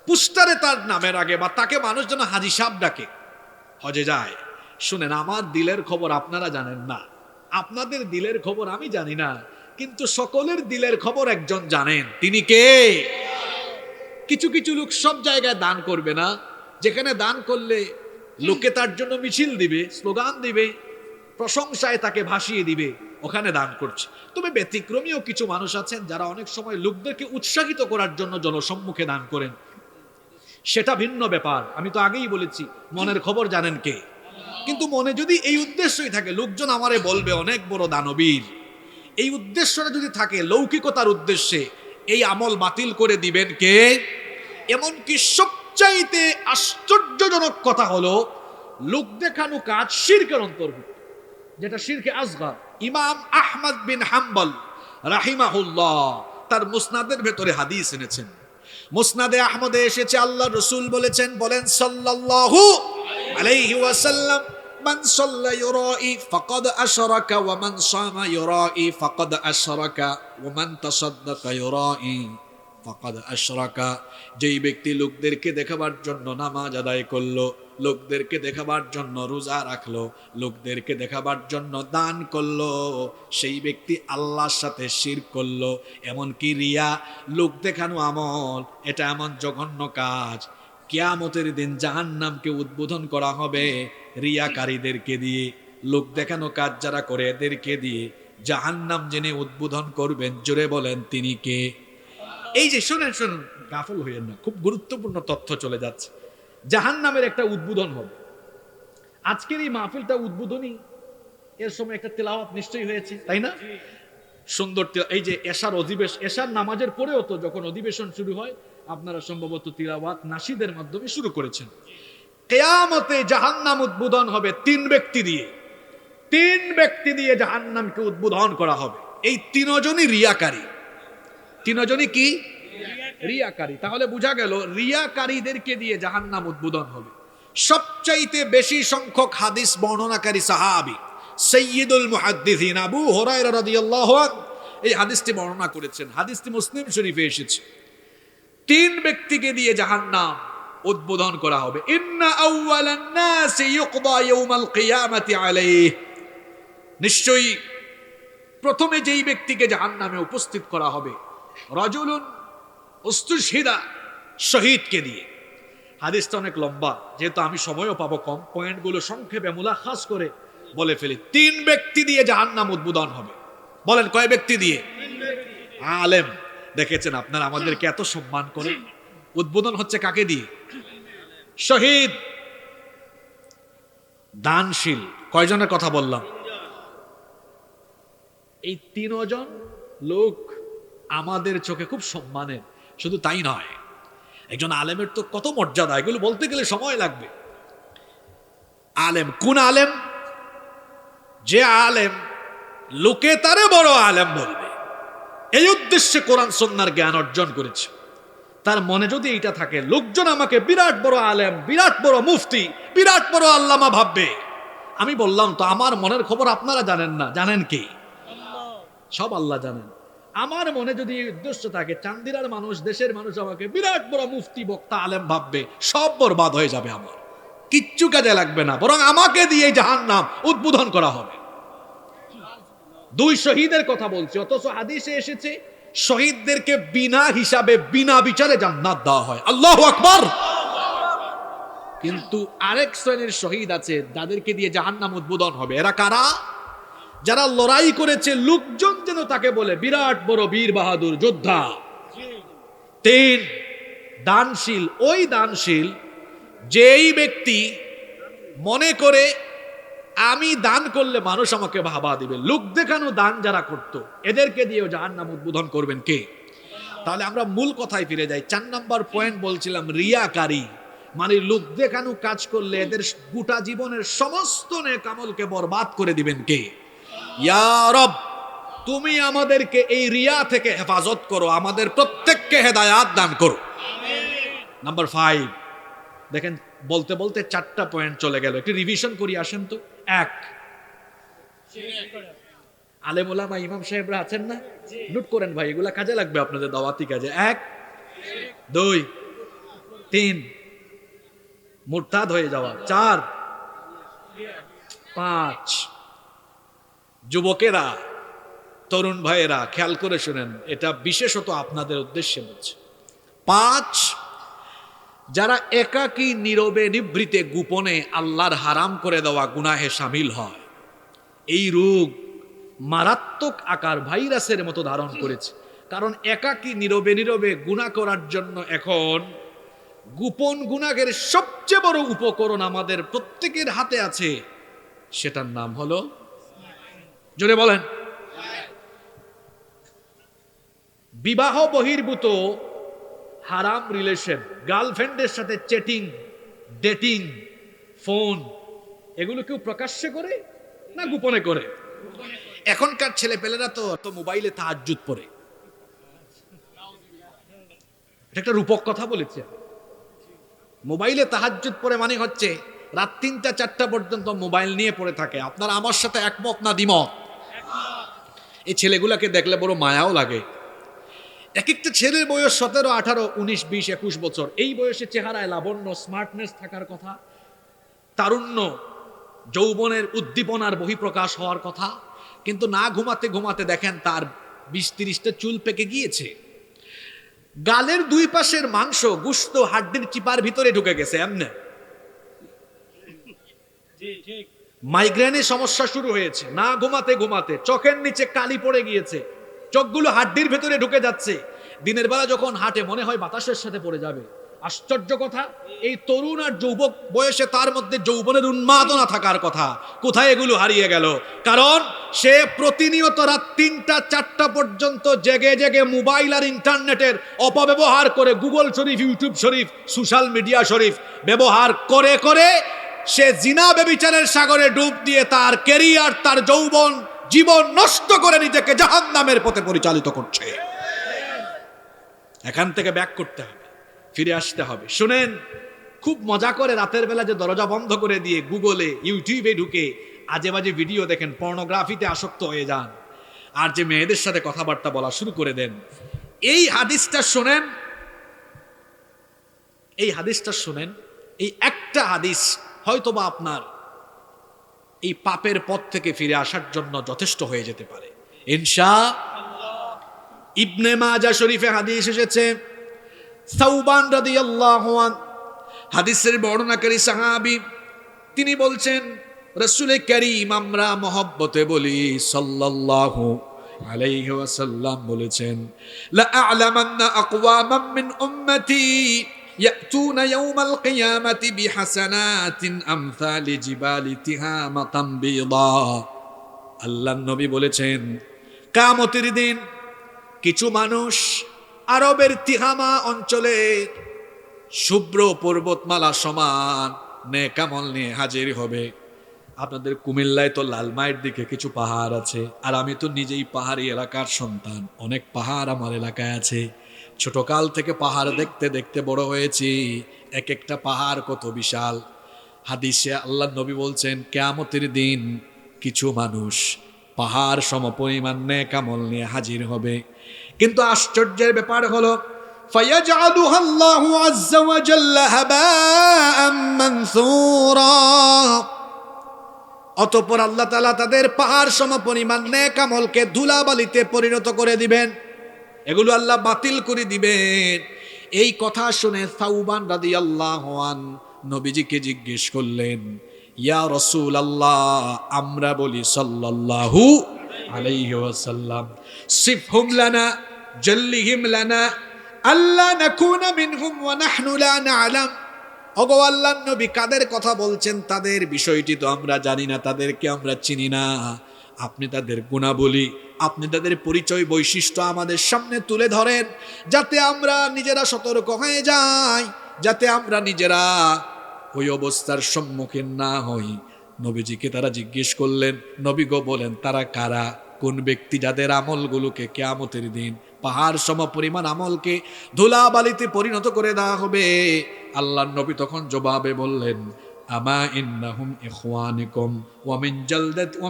পুস্টারে তার নামের আগে বা তাকে মানুষ যেন হাজি সাহেব ডাকে, হজে যায়। শুনেন, আমার দিলের খবর আপনারা জানেন না, আপনাদের দিলের খবর আমি জানি না, কিন্তু সকলের দিলের খবর একজন জানেন, তিনি কে? কিছু কিছু লোক সব জায়গায় দান করবে না, যেখানে দান করলে লোকে তার জন্য মিছিল দিবে, স্লোগান দিবে, প্রশংসায় তাকে ভাসিয়ে দিবে, ওখানে দান করছে। তবে ব্যতিক্রমীও কিছু মানুষ আছেন যারা অনেক সময় লোকদেরকে উৎসাহিত করার জন্য জনসম্মুখে দান করেন, সেটা ভিন্ন ব্যাপার। আমি তো আগেই বলেছি, মনের খবর জানেন কে? কিন্তু মনে যদি এই উদ্দেশ্যই থাকে লোকজন আমারে বলবে অনেক বড় দানবীর, এই উদ্দেশ্যটা যদি থাকে লৌকিকতার উদ্দেশ্যে, এই আমল বাতিল করে দিবেন কে? এমনকি সবচাইতে আশ্চর্যজনক কথা হলো, লোক দেখানো কাজ শিরকের অন্তর্ভুক্ত, যেটা শিরকে আসগর। ইমাম আহমদ বিন হাম্বল রাহিমাহুল্লাহ তার মুসনাদের ভেতরে হাদিস এনেছেন। মুসনাদে আহমদে এসেছে, আল্লাহ রাসূল বলেছেন, বলেন সাল্লাল্লাহু আলাইহি ওয়াসাল্লাম, মান সাল্লা ইউরাই ফাকাদ আশরাকা ওয়া মান সামা ইউরাই ফাকাদ আশরাকা ওয়া মান তাসাদদাকা ইউরাই ফাকাদ আশরাকা। যেই ব্যক্তি লোকদেরকে দেখাবার জন্য নামাজ আদায় করলো, লোকদেরকে দেখাবার জন্য রোজা রাখলো, লোকদেরকে দেখাবার জন্য দান করলো, সেই ব্যক্তি আল্লাহর সাথে শিরক করলো। এমনকি রিয়া, লোক দেখানো আমল, এটা এমন জঘন্য কাজ, কিয়ামতের দিন জাহান্নামকে উদ্বোধন করা হবে রিয়াকারীদেরকে দিয়ে। লোক দেখানো কাজ যারা করে এদেরকে দিয়ে জাহান্নাম জেনে উদ্বোধন করবেন। জোরে বলেন তিনি কে? এই যে শুনেন শুনেন, গাফল হইয়েন না, খুব গুরুত্বপূর্ণ তথ্য চলে যাচ্ছে। জাহান্নামের একটা উদ্বোধন হবে। আজকের এই মাহফিলটা উদ্বোধনী, এর সময় একটা তেলাওয়াত নিশ্চয়ই হয়েছে, তাই না? সুন্দর। এই যে এশার অধিবেশন, এশার নামাজের পরেও তো যখন অধিবেশন শুরু হয়, আপনারা সম্ভবত তিলাওয়াত নাশিদের মাধ্যমে শুরু করেছেন। কিয়ামতে জাহান্নাম উদ্বোধন হবে তিন ব্যক্তি দিয়ে। তিন ব্যক্তি দিয়ে জাহান্নামকে উদ্বোধন করা হবে। এই তিনজনই রিয়াকারী। তিনজনই কি? রিয়াকারী। তাহলে বোঝা গেল রিয়াকারীদেরকে দিয়ে জাহান্নাম উদ্বোধন হবে। সবচাইতে বেশি সংখ্যক হাদিস বর্ণনাকারী সাহাবী সাইয়্যিদুল মুহাদ্দিসিন আবু হুরায়রা রাদিয়াল্লাহু আনহু এই হাদিসটি বর্ণনা করেছেন। হাদিসটি মুসলিম শরীফে এসেছে। তিন ব্যক্তিকে দিয়ে জাহান্নাম উদ্বোধন করা হবে। ইন্না আউওয়ালান নাসি ইউকদা ইয়াউমাল কিয়ামাতি আলাইহি, নিশ্চয়ই প্রথমে যেই ব্যক্তিকে জাহান্নামে উপস্থিত করা হবে, রাজুলুন উস্তুশহিদা, শহীদকে দিয়ে। হাদিসটা অনেক লম্বা, যেহেতু আমি সময়ও পাবো কম, পয়েন্টগুলো সংক্ষেপে মুলাখাস করে বলে ফেলি। তিন ব্যক্তি দিয়ে জাহান্নাম উদ্বোধন হবে। বলেন কয় ব্যক্তি দিয়ে? আলেম। দেখেছেন আপনারা আমাদেরকে এত সম্মান করে, উদ্বোধন হচ্ছে কাকে দিয়ে? শহীদ, দানশীল। কয়জনের কথা বললাম? এই তিনজন লোক আমাদের চোখে খুব সম্মানের। শুধু তাই নয়, একজন আলেমের তো কত মর্যাদা, এগুলো বলতে গেলে সময় লাগবে। আলেম কোন আলেম? যে আলেম লোকে তারে বড় আলেম বলবে, এই উদ্দেশ্যে কোরআন সুন্নাহর জ্ঞান অর্জন করেছে। তার মনে যদি এইটা থাকে, লোকজন আমাকে বিরাট বড় আলেম, বিরাট বড় মুফতি, বিরাট বড় আল্লামা ভাববে। আমি বললাম তো, আমার মনের খবর আপনারা জানেন না, জানেন কি? সব আল্লাহ জানেন। আমার মনে যদি এই উদ্দেশ্য থাকে, চান্দিরার মানুষ, দেশের মানুষ আমাকে বিরাট বড় মুফতি, বক্তা, আলেম ভাববে, সব বরবাদ হয়ে যাবে। আমার কিচ্ছু কাজে লাগবে না, বরং আমাকে দিয়ে জাহান্নাম উদ্বোধন করা হবে। দুই শহীদের কথা বলছি, অথচ হাদিসে এসেছে শহীদদেরকে বিনা হিসাবে, বিনা বিচারে জান্নাত দেওয়া হয়। আল্লাহু আকবার। কিন্তু আরেক শ্রেণীর শহীদ আছে যাদেরকে দিয়ে জাহান্নাম উদ্বোধন হবে। এরা কারা? যারা লড়াই করেছে, লোকজন যেন তাকে বলে বিরাট বড় বীর বাহাদুর যোদ্ধা। তিন, দানশীল। ওই দানশীল যেই ব্যক্তি মনে করে আমি দান করলে মানুষ আমাকে ভাবা দিবে, লোক দেখানো দান যারা করত, এদেরকে দিয়েও জাহান্নাম উদ্বোধন করবেন কে? তাহলে আমরা মূল কথায় ফিরে যাই। 4 নম্বর পয়েন্ট বলছিলাম রিয়াকারী, মানে লোক দেখানো কাজ করলে এদের গোটা জীবনের সমস্ত নেক আমলকে বরবাদ করে দিবেন কে? ইয়া রব, তুমি আমাদেরকে এই রিয়া থেকে হেফাজত করো, আমাদের প্রত্যেককে হেদায়াত দান করো। নাম্বার 5 দেখেন, বলতে বলতে 4টা পয়েন্ট চলে গেল, একটু রিভিশন করি আসেন তো। 1, আলেম ওলামা ইমাম সাহেবরা আছেন না, নোট করেন ভাই, এগুলা কাজে লাগবে আপনাদের দাওয়াতি কাজে। 1, 2, 3 মুরতাদ হয়ে যাওয়া, 4, 5 যুবকেরা, তরুণ ভাইয়েরা খেয়াল করে শুনেন, এটা বিশেষত আপনাদের উদ্দেশ্যে বলছি। 5, যারা একাকী নীরবে নিভৃতে গোপনে আল্লাহর হারাম করে দেওয়া গুনাহে শামিল হয়, এই রোগ মারাত্মক আকার ভাইরাসের মতো ধারণ করেছে। কারণ একাকী নীরবে নীরবে গুনাহ করার জন্য এখন গোপন গুনাহের সবচেয়ে বড় উপকরণ আমাদের প্রত্যেকের হাতে আছে, সেটার নাম হলো, জোরে বলেন, বিবাহ বহির্ভূত হারাম রিলেশন, গার্লফ্রেন্ডের সাথে চ্যাটিং, ডেটিং, ফোন, এগুলো কেউ প্রকাশ্যে করে না গোপনে করে? এখনকার ছেলেপেলেরা তো মোবাইলে তাহাজ্জুদ পড়ে। এটা একটা রূপক কথা বলেছে। মোবাইলে তাহাজ্জুদ পড়ে মানে হচ্ছে রাত 3টা 4টা পর্যন্ত মোবাইল নিয়ে পড়ে থাকে। আপনারা আমার সাথে একমত না দ্বিমত? এই ছেলেগুলাকে দেখলে বড় মায়াও লাগে। এক একটা ছেলের বয়স 17, 18, 19, 20, 21 বছর। এই বয়সে চেহারায় লাবণ্য, স্মার্টনেস থাকার কথা, তারুণ্য, যৌবনের উদ্দীপনার বহিঃপ্রকাশ হওয়ার কথা, কিন্তু না ঘুমাতে ঘুমাতে দেখেন তার 20-30টা চুল পেকে গিয়েছে। গালের 2 পাশের মাংস, গোশত, হাড্ডির চিপার ভিতরে ঢুকে গেছে। এমনি মাইগ্রেনের সমস্যা শুরু হয়েছে, না ঘুমাতে ঘুমাতে চোখের নিচে কালি পড়ে গিয়েছে, চোখগুলো হাড্ডির ভেতরে ঢুকে যাচ্ছে। দিনের বেলা যখন হাঁটে মনে হয় বাতাসের সাথে পড়ে যাবে। আশ্চর্য কথা, এই তরুণ আর যুবক বয়সে তার মধ্যে যৌবনের উন্মাদনা থাকার কথা, কোথায় এগুলো হারিয়ে গেল? কারণ সে প্রতিনিয়ত রাত 3টা 4টা পর্যন্ত জেগে জেগে মোবাইল আর ইন্টারনেটের অপব্যবহার করে, গুগল শরীফ, ইউটিউব শরীফ, সোশ্যাল মিডিয়া শরীফ ব্যবহার করে করে সে জিনা ব্যভিচারের সাগরে ডুব দিয়ে তার ক্যারিয়ার, তার যৌবন, জীবন নষ্ট করে নিজেকে জাহান্নামের পথে পরিচালিত করছে। এখান থেকে ব্যাক করতে হবে, ফিরে আসতে হবে। শুনেন, খুব মজা করে রাতের বেলা যে দরজা বন্ধ করে দিয়ে গুগলে, ইউটিউবে ঢুকে আজে বাজে ভিডিও দেখেন, পর্নোগ্রাফিতে আসক্ত হয়ে যান, আর যে মেয়েদের সাথে কথাবার্তা বলা শুরু করে দেন। এই হাদিসটা শোনেন, এই হাদিসটা শোনেন, এই একটা হাদিস হয়তোবা আপনার এই পাপের পথ থেকে ফিরে আসার জন্য যথেষ্ট হয়ে যেতে পারে ইনশাআল্লাহ। ইবনে মাজাহ শরীফে হাদিস এসেছে, সাউবান রাদিয়াল্লাহু আনহু হাদিসের বর্ণনাকারী সাহাবী, তিনি বলছেন রাসূল কারীম, আমরা মহব্বতে বলি সাল্লাল্লাহু আলাইহি ওয়াসাল্লাম বলেছেন, লা আ'লামান্না আকওয়ামান মিন উম্মতি ইয়াতুনা ইয়াওমাল কিয়ামাতি বিহাসানাতিন আমসালি জিবালি তিহামাতাম বিদা। আল্লাহর নবী বলেছেন, কিয়ামতের দিন কিছু মানুষ আরবের তিহামা অঞ্চলে শুভ্র পর্বতমালা সমান নেক আমল নিয়ে হাজির হবে। আপনাদের কুমিল্লায় তো লালমাইয়ের দিকে কিছু পাহাড় আছে, আর আমি তো নিজেই পাহাড়ি এলাকার সন্তান, অনেক পাহাড় আমার এলাকায় আছে। ছোটকাল থেকে পাহাড় দেখতে দেখতে বড় হয়েছি, এক একটা পাহাড় কত বিশাল। হাদিসে আল্লাহর নবী বলছেন, কিয়ামতের দিন কিছু মানুষ পাহাড় সমপরিমাণ নেক আমল নিয়ে হাজির হবে। কিন্তু আশ্চর্যের ব্যাপার হলো, ফায়াজআলুহা আল্লাহু আযজা ওয়া জাল্লা হাবাআম মানসুরা, অতঃপর আল্লাহ তাআলা তাদের পাহাড় সমপরিমাণ নেক আমলকে ধুলাবালিতে পরিণত করে দিবেন, এগুলো আল্লাহ বাতিল করে দিবেন। এই কথা শুনে সাউবান রাদিয়াল্লাহু আনহু নবীজিকে জিজ্ঞেস করলেন, ইয়া রাসূলুল্লাহ, আমরা বলি সাল্লাল্লাহু আলাইহি ওয়াসাল্লাম, সিফহুম লানা জাল্লিহিম লানা আল্লা নাকুনা মিনহুম ওয়া নাহনু লা না'লাম। ওগো আল্লাহর নবী, কাদের কথা বলছেন? তাদের বিষয়টি তো আমরা জানি না, তাদেরকে আমরা চিনি না। আপনি তাদের গুণাবলী আপনি তাদের পরিচয় বৈশিষ্ট্য আমাদের সামনে তুলে ধরেন, যাতে আমরা নিজেরা সতর্ক হয়ে যাই, যাতে আমরা নিজেরা ওই অবস্থার সম্মুখীন না হই। নবীজিকে তারা জিজ্ঞেস করলেন, নবী গো বলেন তারা কারা, কোন ব্যক্তি যাদের আমলগুলোকে কিয়ামতের দিন পাহাড় সম পরিমাণ আমলকে ধুলাবালিতে পরিণত করে দেওয়া হবে। আল্লাহর নবী তখন জবাবে বললেন, আমা ইন্নাহুম ইখওয়ানুকুম ওয়া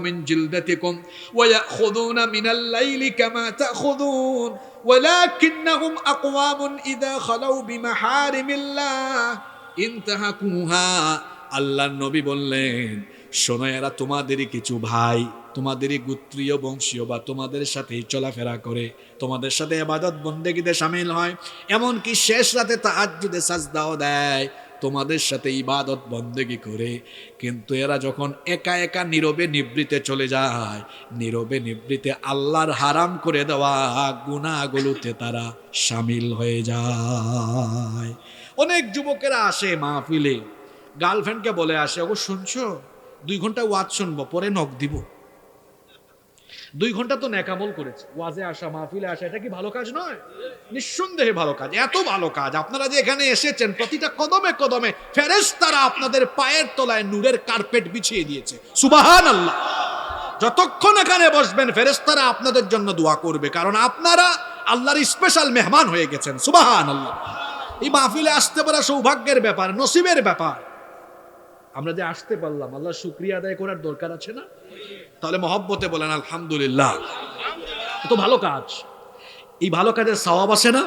মিন জিলদাতিকুম ওয়া ইয়াখুযুনা মিনাল লাইলি কামা তাখুযুন ওয়ালাকিন্নাহুম আকওয়ামুন ইযা খালাউ বিমাহারিমিল্লাহ ইনতাহাকুহা। আল্লাহর নবী বললেন, শোনো, এরা তোমাদেরই কিছু ভাই, তোমাদেরই গোত্রীয় বংশীয়, বা তোমাদের সাথেই চলাফেরা করে, তোমাদের সাথে ইবাদত বন্দেগীতে শামিল হয়, এমনকি শেষ রাতে তাহাজ্জুদে সাজদাও দেয়, তোমাদের সাথে ইবাদত বন্দেগী করে। কিন্তু এরা যখন একা একা নীরবে নিবৃতে চলে যায়, নীরবে নিবৃতে আল্লাহর হারাম করে দেওয়া গুনাহগুলোতে তারা শামিল হয়ে যায়। অনেক যুবকেরা আসে মাহফিলে, গার্লফ্রেন্ডকে বলে আসে, ওগো শুনছো, 2 ঘন্টা ওয়াজ শুনবো, পরে নখ দিব। 2 ঘন্টা তো নেকামল করেছে, ওয়াজে আসা, মাহফিলে আসা, এটা কি ভালো কাজ নয়? নিঃসন্দেহে ভালো কাজ, এত ভালো কাজ। আপনারা যে এখানে এসেছেন, প্রতিটা কদমে কদমে ফেরেশতারা আপনাদের পায়ের তলায় নূরের কার্পেট বিছিয়ে দিয়েছে। সুবহানাল্লাহ। যতক্ষণ এখানে বসবেন ফেরেশতারা আপনাদের জন্য দোয়া করবে, কারণ আপনারা আল্লাহর স্পেশাল মেহমান হয়ে গেছেন। সুবহানাল্লাহ। এই মাহফিলে আসতে পারা সৌভাগ্যের ব্যাপার, নসিবের ব্যাপার। আমরা যে আসতে পারলাম, আল্লাহর শুকরিয়া আদায় করার দরকার আছে না? তাহলে মহব্বতে বলেন আলহামদুলিল্লাহ। এত ভালো কাজ, এই ভালো কাজের সওয়াব আছে না?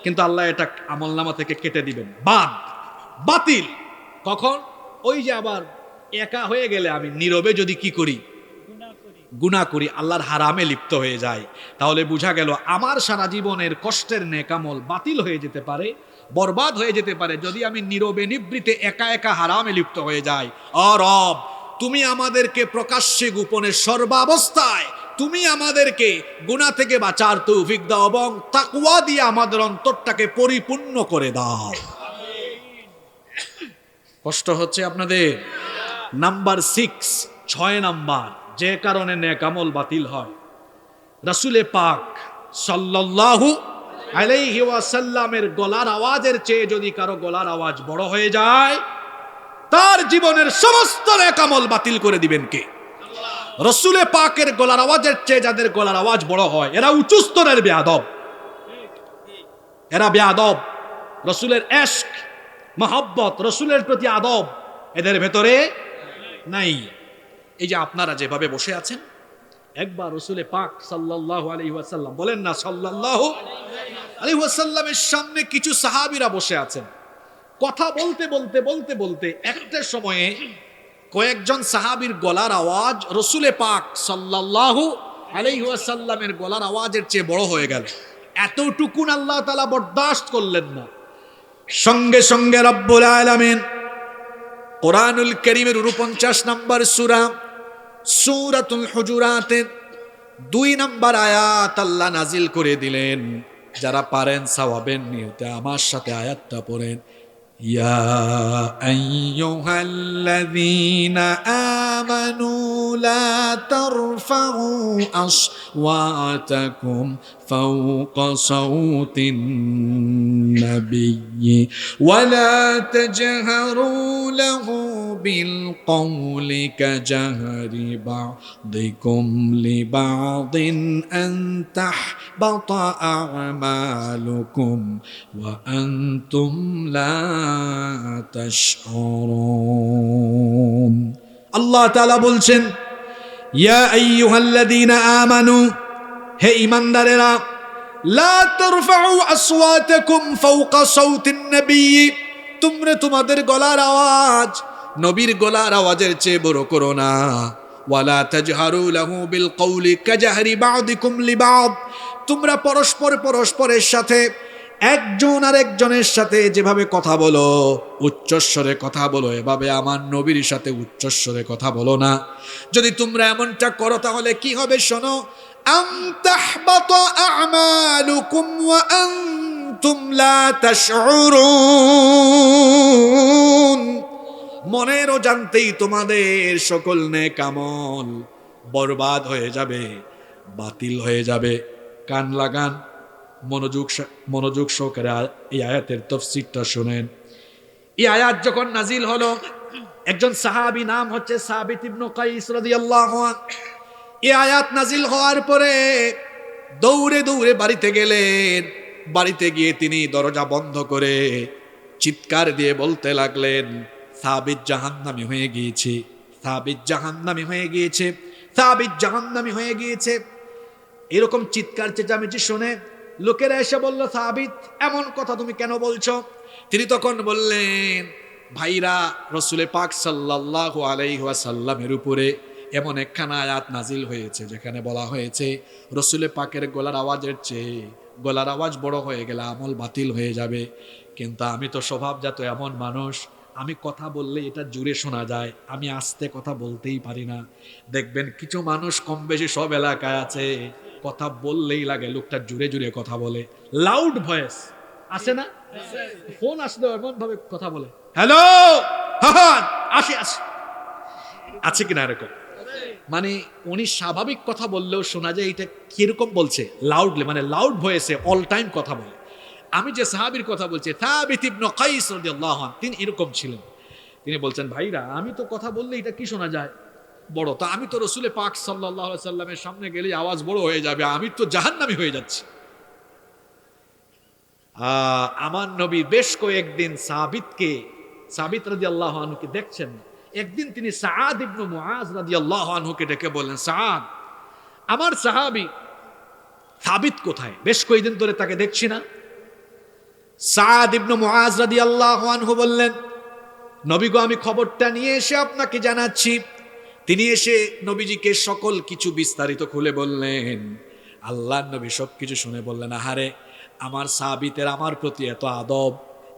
কিন্তু আল্লাহ এটা আমলনামা থেকে কেটে দিবেন, বাদ, বাতিল। কখন? ওই যে আবার একা হয়ে গেলে আমি নীরবে যদি কি করি, গুনাহ করি, আল্লাহর হারামে লিপ্ত হয়ে যায়, তাহলে বোঝা গেল আমার সারা জীবনের কষ্টের নেকামল বাতিল হয়ে যেতে পারে, বরবাদ হয়ে যেতে পারে, যদি আমি নীরবে নিবৃতে একা একা হারামে লিপ্ত হয়ে যাই। ও রব, তুমি আমাদেরকে প্রকাশ্যে গোপনে সর্বাবস্থায় তুমি আমাদেরকে গুনাহ থেকে বাঁচার তৌফিক দাও এবং তাকওয়া দিয়ে আমাদের অন্তরটাকে পরিপূর্ণ করে দাও। কষ্ট হচ্ছে আপনাদের? নাম্বার 6 নাম্বার যে কারণে নেকামল বাতিল হয়, রাসূলে পাক সাল্লাল্লাহু আলাইহি ওয়াসাল্লামের গলার আওয়াজের চেয়ে যদি কারো গলার আওয়াজ বড় হয়ে যায়, তার জীবনের সমস্ত নেকামল বাতিল করে দিবেন কে? রাসূলে পাকের গলার আওয়াজের চেয়ে যাদের গলার আওয়াজ বড় হয়, এরা উঁচু স্তরের বেয়াদব, এরা বেয়াদব। রাসূলের ইশক, মহব্বত, রাসূলের প্রতি আদব এদের ভেতরে নাই। এই যে আপনারা যেভাবে বসে আছেন, একবার রাসূলে পাক সাল্লাল্লাহু আলাইহি ওয়াসাল্লাম, বলেন না সাল্লাল্লাহু আলাইহি ওয়াসাল্লামের সামনে কিছু সাহাবীরা বসে আছেন। কথা বলতে বলতে বলতে বলতে একটা সময়ে কয়েকজন সাহাবীর গলার আওয়াজ রাসূলে পাক সাল্লাল্লাহু আলাইহি ওয়াসাল্লামের গলার আওয়াজের চেয়ে বড় হয়ে গেল। এতটুকুন আল্লাহ তাআলা বরদাশত করলেন না। সঙ্গে সঙ্গে রব্বুল আলামিন কোরআনুল কারীমের 49 নম্বর সূরা সূরাতুল হুজুরাতের 2 নম্বর আয়াত আল্লাহ নাজিল করে দিলেন। যারা পারেন সওয়াবের নিয়তে আমার সাথে আয়াতটা পড়েন। ইয়া আইয়ুহাল্লাযীনা আমানু লা তারফাউ আসওয়াতাকুম ফাওকা সাওতিন নাবিয়্যি ওয়া লা তাজহারু লাহু বিল কওলি কাজাহরি বা'দিকুম লিবা'দিন আন তাহবাতা আ'মালুকুম ওয়া আনতুম লা তাশউরুন। আল্লাহ তাআলা বলছেন, ইয়া আইয়ুহাল্লাযীনা আমানু, হে ঈমানদারেরা, লা তারফাউ আসওয়াতাকুম ফাওকা সাওতিন নবী, তোমরা তোমাদের গলার আওয়াজ নবীর গলার আওয়াজের চেয়ে বড় করো না। ওয়ালা তাজহারু লাহু বিল কওলি কাজাহরি বা'দিকুম লিবা'দ, তোমরা পরস্পর পরস্পরের সাথে একজন আরেকজনের সাথে যেভাবে কথা বলো, উচ্চস্বরে কথা বলো, এভাবে আমার নবীর সাথে উচ্চস্বরে কথা বলো না। যদি তোমরা এমনটা করো তাহলে কি হবে শোনো, আন তাহবাতা আ'মালুকুম ওয়া আনতুম লা তাশউরুন, মনের অজান্তেই তোমাদের সকল নেক আমল বরবাদ হয়ে যাবে। বাতিল হয়ে যাবে। কান লাগান, মনোযোগ সহকারে এই আয়াতের তাফসীরটা শুনেন। এই আয়াত যখন নাজিল হলো, একজন সাহাবী নাম হচ্ছে সাবিত ইবনে কাইস রাদিয়াল্লাহু আনহু, এই আয়াত নাজিল হওয়ার পরে দৌড়ে দৌড়ে বাড়িতে গেলেন। বাড়িতে গিয়ে তিনি দরজা বন্ধ করে চিৎকার দিয়ে বলতে লাগলেন, সাবিত জাহান্নামী হয়ে গিয়েছে, সাবিত জাহান্নামী হয়ে গিয়েছে, সাবিত জাহান্নামী হয়ে গিয়েছে। এরকম চিৎকার চেঁচামেচি শুনে লোকেরা এসে বলল, সাবিত এমন কথা তুমি কেন বলছো? তিনি তখন বললেন, ভাইরা, রসুলে পাক সাল্লাল্লাহু আলাইহি ওয়াসাল্লামের উপরে এমন একখানা আয়াত নাজিল হয়েছে যেখানে বলা হয়েছে রসুলে পাকের গলার আওয়াজের চেয়ে গলার আওয়াজ বড় হয়ে গেলে আমল বাতিল হয়ে যাবে। কিন্তু আমি তো স্বভাবজাত এমন মানুষ, আমি কথা বললে এটা জুড়ে শোনা যায়, আমি আস্তে কথা বলতেই পারি না। দেখবেন কিছু মানুষ কম বেশি সব এলাকায় আছে, কথা বললেই লাগে লোকটা জুড়ে জুড়ে কথা বলে, লাউড ভয়েস আছে না? ফোন আসলে এমন ভাবে কথা বলে, হ্যালো আসে আসে, আছে কিনা এরকম? মানে উনি স্বাভাবিক কথা বললেও শোনা যায় এটা কিরকম বলছে, লাউডলি, মানে লাউড ভয়েসে অল টাইম কথা বলে। আমি যে সাহাবীর কথা বলছি, সাবিত ইবনে কাইস রাদিয়াল্লাহু আনহু, তিনি এরকম ছিলেন। তিনি বলছেন, ভাইরা, আমি তো কথা বললে এটা কি শোনা যায় বড়, তা আমি তো রসুলে পাক সাল্লাল্লাহু আলাইহি সাল্লামের সামনে গেলে আওয়াজ বড় হয়ে যাবে, আমি তো জাহান্নামী হয়ে যাচ্ছি। আমার নবী বেশ কয়েকদিন সাবিত রাদিয়াল্লাহু আনহুকে দেখছেন। একদিন তিনি সাআদ ইবনে মুআজ রাদিয়াল্লাহু আনহুকে ডেকে বললেন, সাআদ, আমার সাহাবী সাবিত কোথায়? বেশ কয়েকদিন ধরে তাকে দেখছি না। সাআদ ইবনে মুআজ রাদিয়াল্লাহু আনহু বললেন, নবী গো, আমি খবরটা নিয়ে এসে আপনাকে জানাচ্ছি। তিনি এসে নবীজিকে সকল কিছু বিস্তারিত খুলে বললেন। আল্লাহর নবী সবকিছু শুনে বললেন, আহারে, আমার সাবিতের আমার প্রতি এত আদব,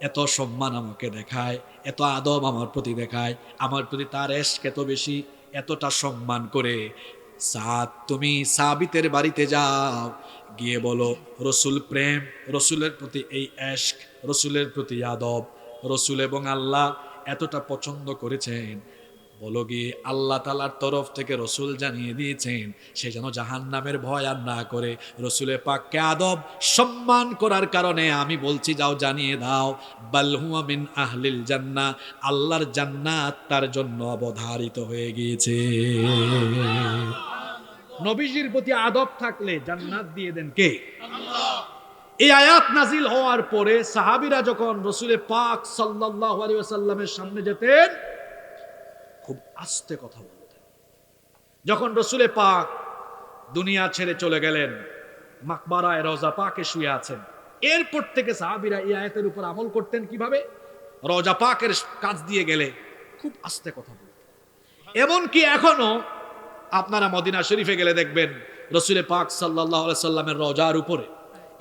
এত সম্মান আমাকে দেখায়, এত আদব আমার প্রতি দেখায়, আমার প্রতি তার এশক এত বেশি, এতটা সম্মান করে। সাদ, তুমি সাবিতের বাড়িতে যাও, গিয়ে বলো রসুল প্রেম, রসুলের প্রতি এই এশক, রসুলের প্রতি আদব, রসুল এবং আল্লাহ এতটা পছন্দ করেছেন, বলো গিয়ে আল্লাহ তাআলার তরফ থেকে রসুল জানিয়ে দিয়েছেন সে যেন জাহান্নামের ভয় আর না করে। রসুলের পাককে আদব সম্মান করার কারণে আমি বলছি, যাও জানিয়ে দাও, বাল হুয়া মিন আহলিল জান্নাহ, আল্লাহর জান্নাত তার জন্য অবধারিত হয়ে গিয়েছে। নবীজির প্রতি আদব থাকলে জান্নাত দিয়ে দেন কে? আল্লাহ। এই আয়াত নাজিল হওয়ার পরে সাহাবীরা যখন রসুলের পাক সাল্লাল্লাহু আলাইহি ওয়াসাল্লামের সামনে যেতেন, খুব আস্তে কথা বলতেন। যখন রসুলের পাক দুনিয়া ছেড়ে চলে গেলেন, মাকবারায় রওজা পাকে শুয়ে আছেন, এরপর থেকে সাহাবীরা এই আয়াতের উপর আমল করতেন কিভাবে? রওজা পাকের কাজ দিয়ে গেলে খুব আস্তে কথা বলতেন। এমনকি এখনো আপনারা মদিনা শরীফে গেলে দেখবেন রসুলের পাক সাল্লাল্লাহু আলাইহি সাল্লামের রওজার উপরে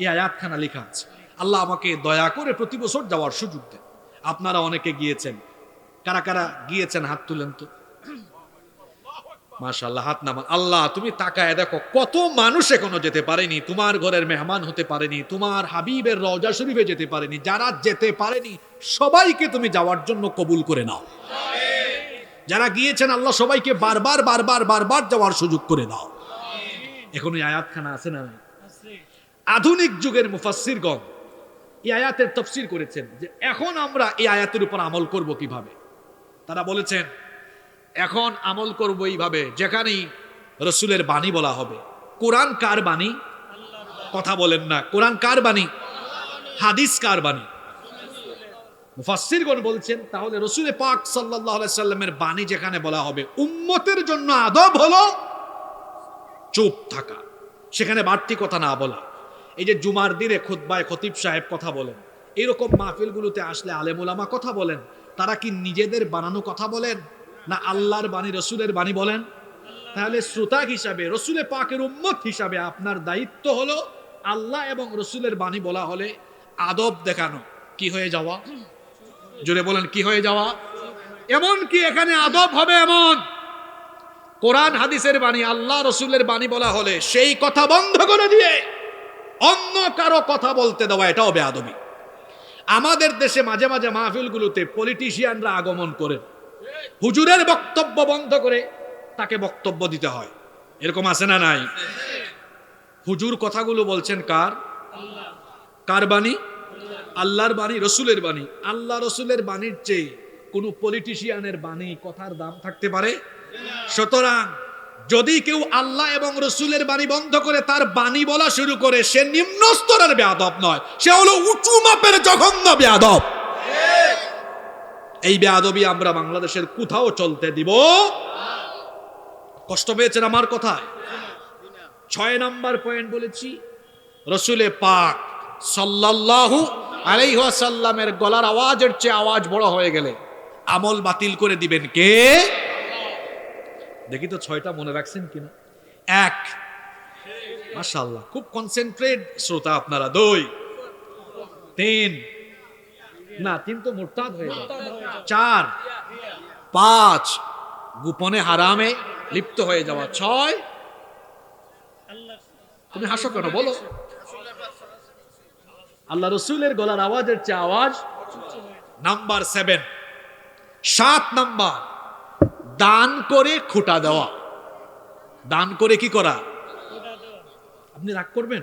এই আয়াতখানা লেখা আছে। আল্লাহ আমাকে দয়া করে প্রতি বছর যাওয়ার সুযোগ দেন। আপনারা অনেকে গিয়েছেন, কারা কারা গিয়েছেন হাত তুলেন তো। মাশাআল্লাহ, হাত নামান। আল্লাহ, তুমি তাকায় দেখো কত মানুষ এখনো যেতে পারেনি, তোমার ঘরের মেহমান হতে পারেনি, তোমার হাবিবের রওজা শরীফে যেতে পারেনি। যারা যেতে পারেনি সবাইকে তুমি যাওয়ার জন্য কবুল করে নাও। যারা গিয়েছেন আল্লাহ সবাইকে বারবার বারবার বারবার যাওয়ার সুযোগ করে দাও। এখন এই আয়াতখানা আছে না? আধুনিক যুগের মুফাসসিরগণ এই আয়াতের তাফসীর করেছেন যে এখন আমরা এই আয়াতের উপর আমল করব কিভাবে। তারা বলেছেন এখন আমল করব এইভাবে, যেখানেই রসুলের বাণী বলা হবে, কোরআন কার বাণী? কথা বলেন না, কোরআন কার বাণী? হাদিস কার বাণী? মুফাসসিরগণ বলছেন তাহলে রসুলের পাক সাল্লাল্লাহু আলাইহি সাল্লামের বাণী যেখানে বলা হবে, উম্মতের জন্য আদব হলো চুপ থাকা, সেখানে বাড়তি কথা না বলা। এই যে জুমার দিনে খুতবায় খতিব সাহেব কথা বলেন, এরকম মাহফিলগুলোতে আসলে আলেম উলামা কথা বলেন, তারা কি নিজেদের বানানো কথা বলেন না আল্লাহর বাণী রসুলের বাণী বলেন? তাহলে শ্রোতা হিসাবে, রসুলের পাকের উম্মত হিসাবে আপনার দায়িত্ব হলো আল্লাহ এবং রসুলের বাণী বলা হলে আদব দেখানো। কি হয়ে যাওয়া? জোরে বলেন, কি হয়ে যাওয়া? এমন কি এখানে আদব হবে এমন, কোরআন হাদিসের বাণী আল্লাহ রসুলের বাণী বলা হলে সেই কথা বন্ধ করে দিয়ে অন্য কারো কথা বলতে দেওয়া, এটাও বেয়াদবি। আমাদের দেশে মাঝে মাঝে মাহফিলগুলোতে পলিটিশিয়ানরা আগমন করে হুজুরের বক্তব্য বন্ধ করে তাকে বক্তব্য দিতে হয়, এরকম আছে না নাই? হুজুর কথাগুলো বলছেন কার? কার বাণী? আল্লাহর বাণী, রসুলের বাণী। আল্লাহ রসুলের বাণীর চেয়ে কোন পলিটিশিয়ানের বাণী কথার দাম থাকতে পারে? সুতরাং যদি কেউ আল্লাহ এবং রসুলের বাণী বন্ধ করে তার বাণী বলা শুরু করে, সে নিম্ন স্তরের বেয়াদব নয়, সে হলো উঁচু মাপের জঘন্য বেয়াদব। এই বেয়াদবি আমরা বাংলাদেশের কোথাও চলতে দিব। কষ্ট পেয়েছেন আমার কথায়? 6 নাম্বার পয়েন্ট বলেছি, রসুলে পাক সাল্লাল্লাহু আলাইহি ওয়াসাল্লামের গলার আওয়াজের চেয়ে আওয়াজ বড় হয়ে গেলে আমল বাতিল করে দিবেন কে? দেখি তো 6টা মনে রাখছেন কিনা। 1, মাশাআল্লাহ, খুব কনসেন্ট্রেট শ্রোতা আপনারা। 2, 3, না 3 তো মুরতাদ হয়ে গেল। 4, 5, গোপনে হারামে লিপ্ত হয়ে যাওয়া। 6, তুমি হাসো কেন বলো? আল্লাহ রসুলের গলার আওয়াজের চেয়ে আওয়াজ। নাম্বার 7 নাম্বার, দান করে খোটা দেওয়া। দান করে কি করা? আপনি রাগ করবেন?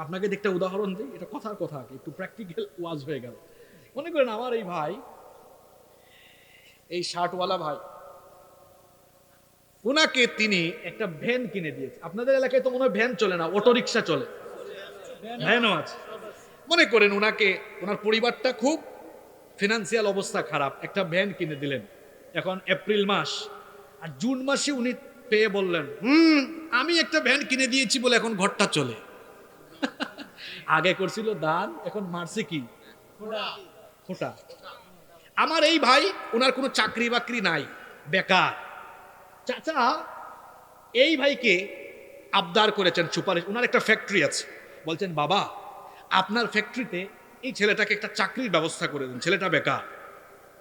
আপনাকে একটা উদাহরণ দিই, এটা কথার কথা, একটু প্র্যাকটিক্যাল ওয়াজ হয়ে গেল। মনে করেন আমার এই ভাই, এই শার্টওয়ালা ভাই, ওনাকে তিনি একটা ভ্যান কিনে দিয়েছে। আপনাদের এলাকায় তো মনে হয় ভ্যান চলে না, অটো রিক্সা চলে, ভ্যানও আছে। মনে করেন ওনাকে, ওনার পরিবারটা খুব ফিনান্সিয়াল অবস্থা খারাপ, একটা ভ্যান কিনে দিলেন। এখন এপ্রিল মাস, আর জুন মাসে উনি পেয়ে বললেন, আমি একটা ভ্যান কিনে দিয়েছি বলে এখন ঘরটা চলে। আগে করছিল দান, এখন মারছে কি? খোটা। আমার এই ভাই, ওনার কোনো চাকরি বাকরি নাই, বেকার। চাচা এই ভাইকে আবদার করেছেন, সুপারিশ, ওনার একটা ফ্যাক্টরি আছে, বলছেন বাবা আপনার ফ্যাক্টরিতে এই ছেলেটাকে একটা চাকরির ব্যবস্থা করে দিন, ছেলেটা বেকার।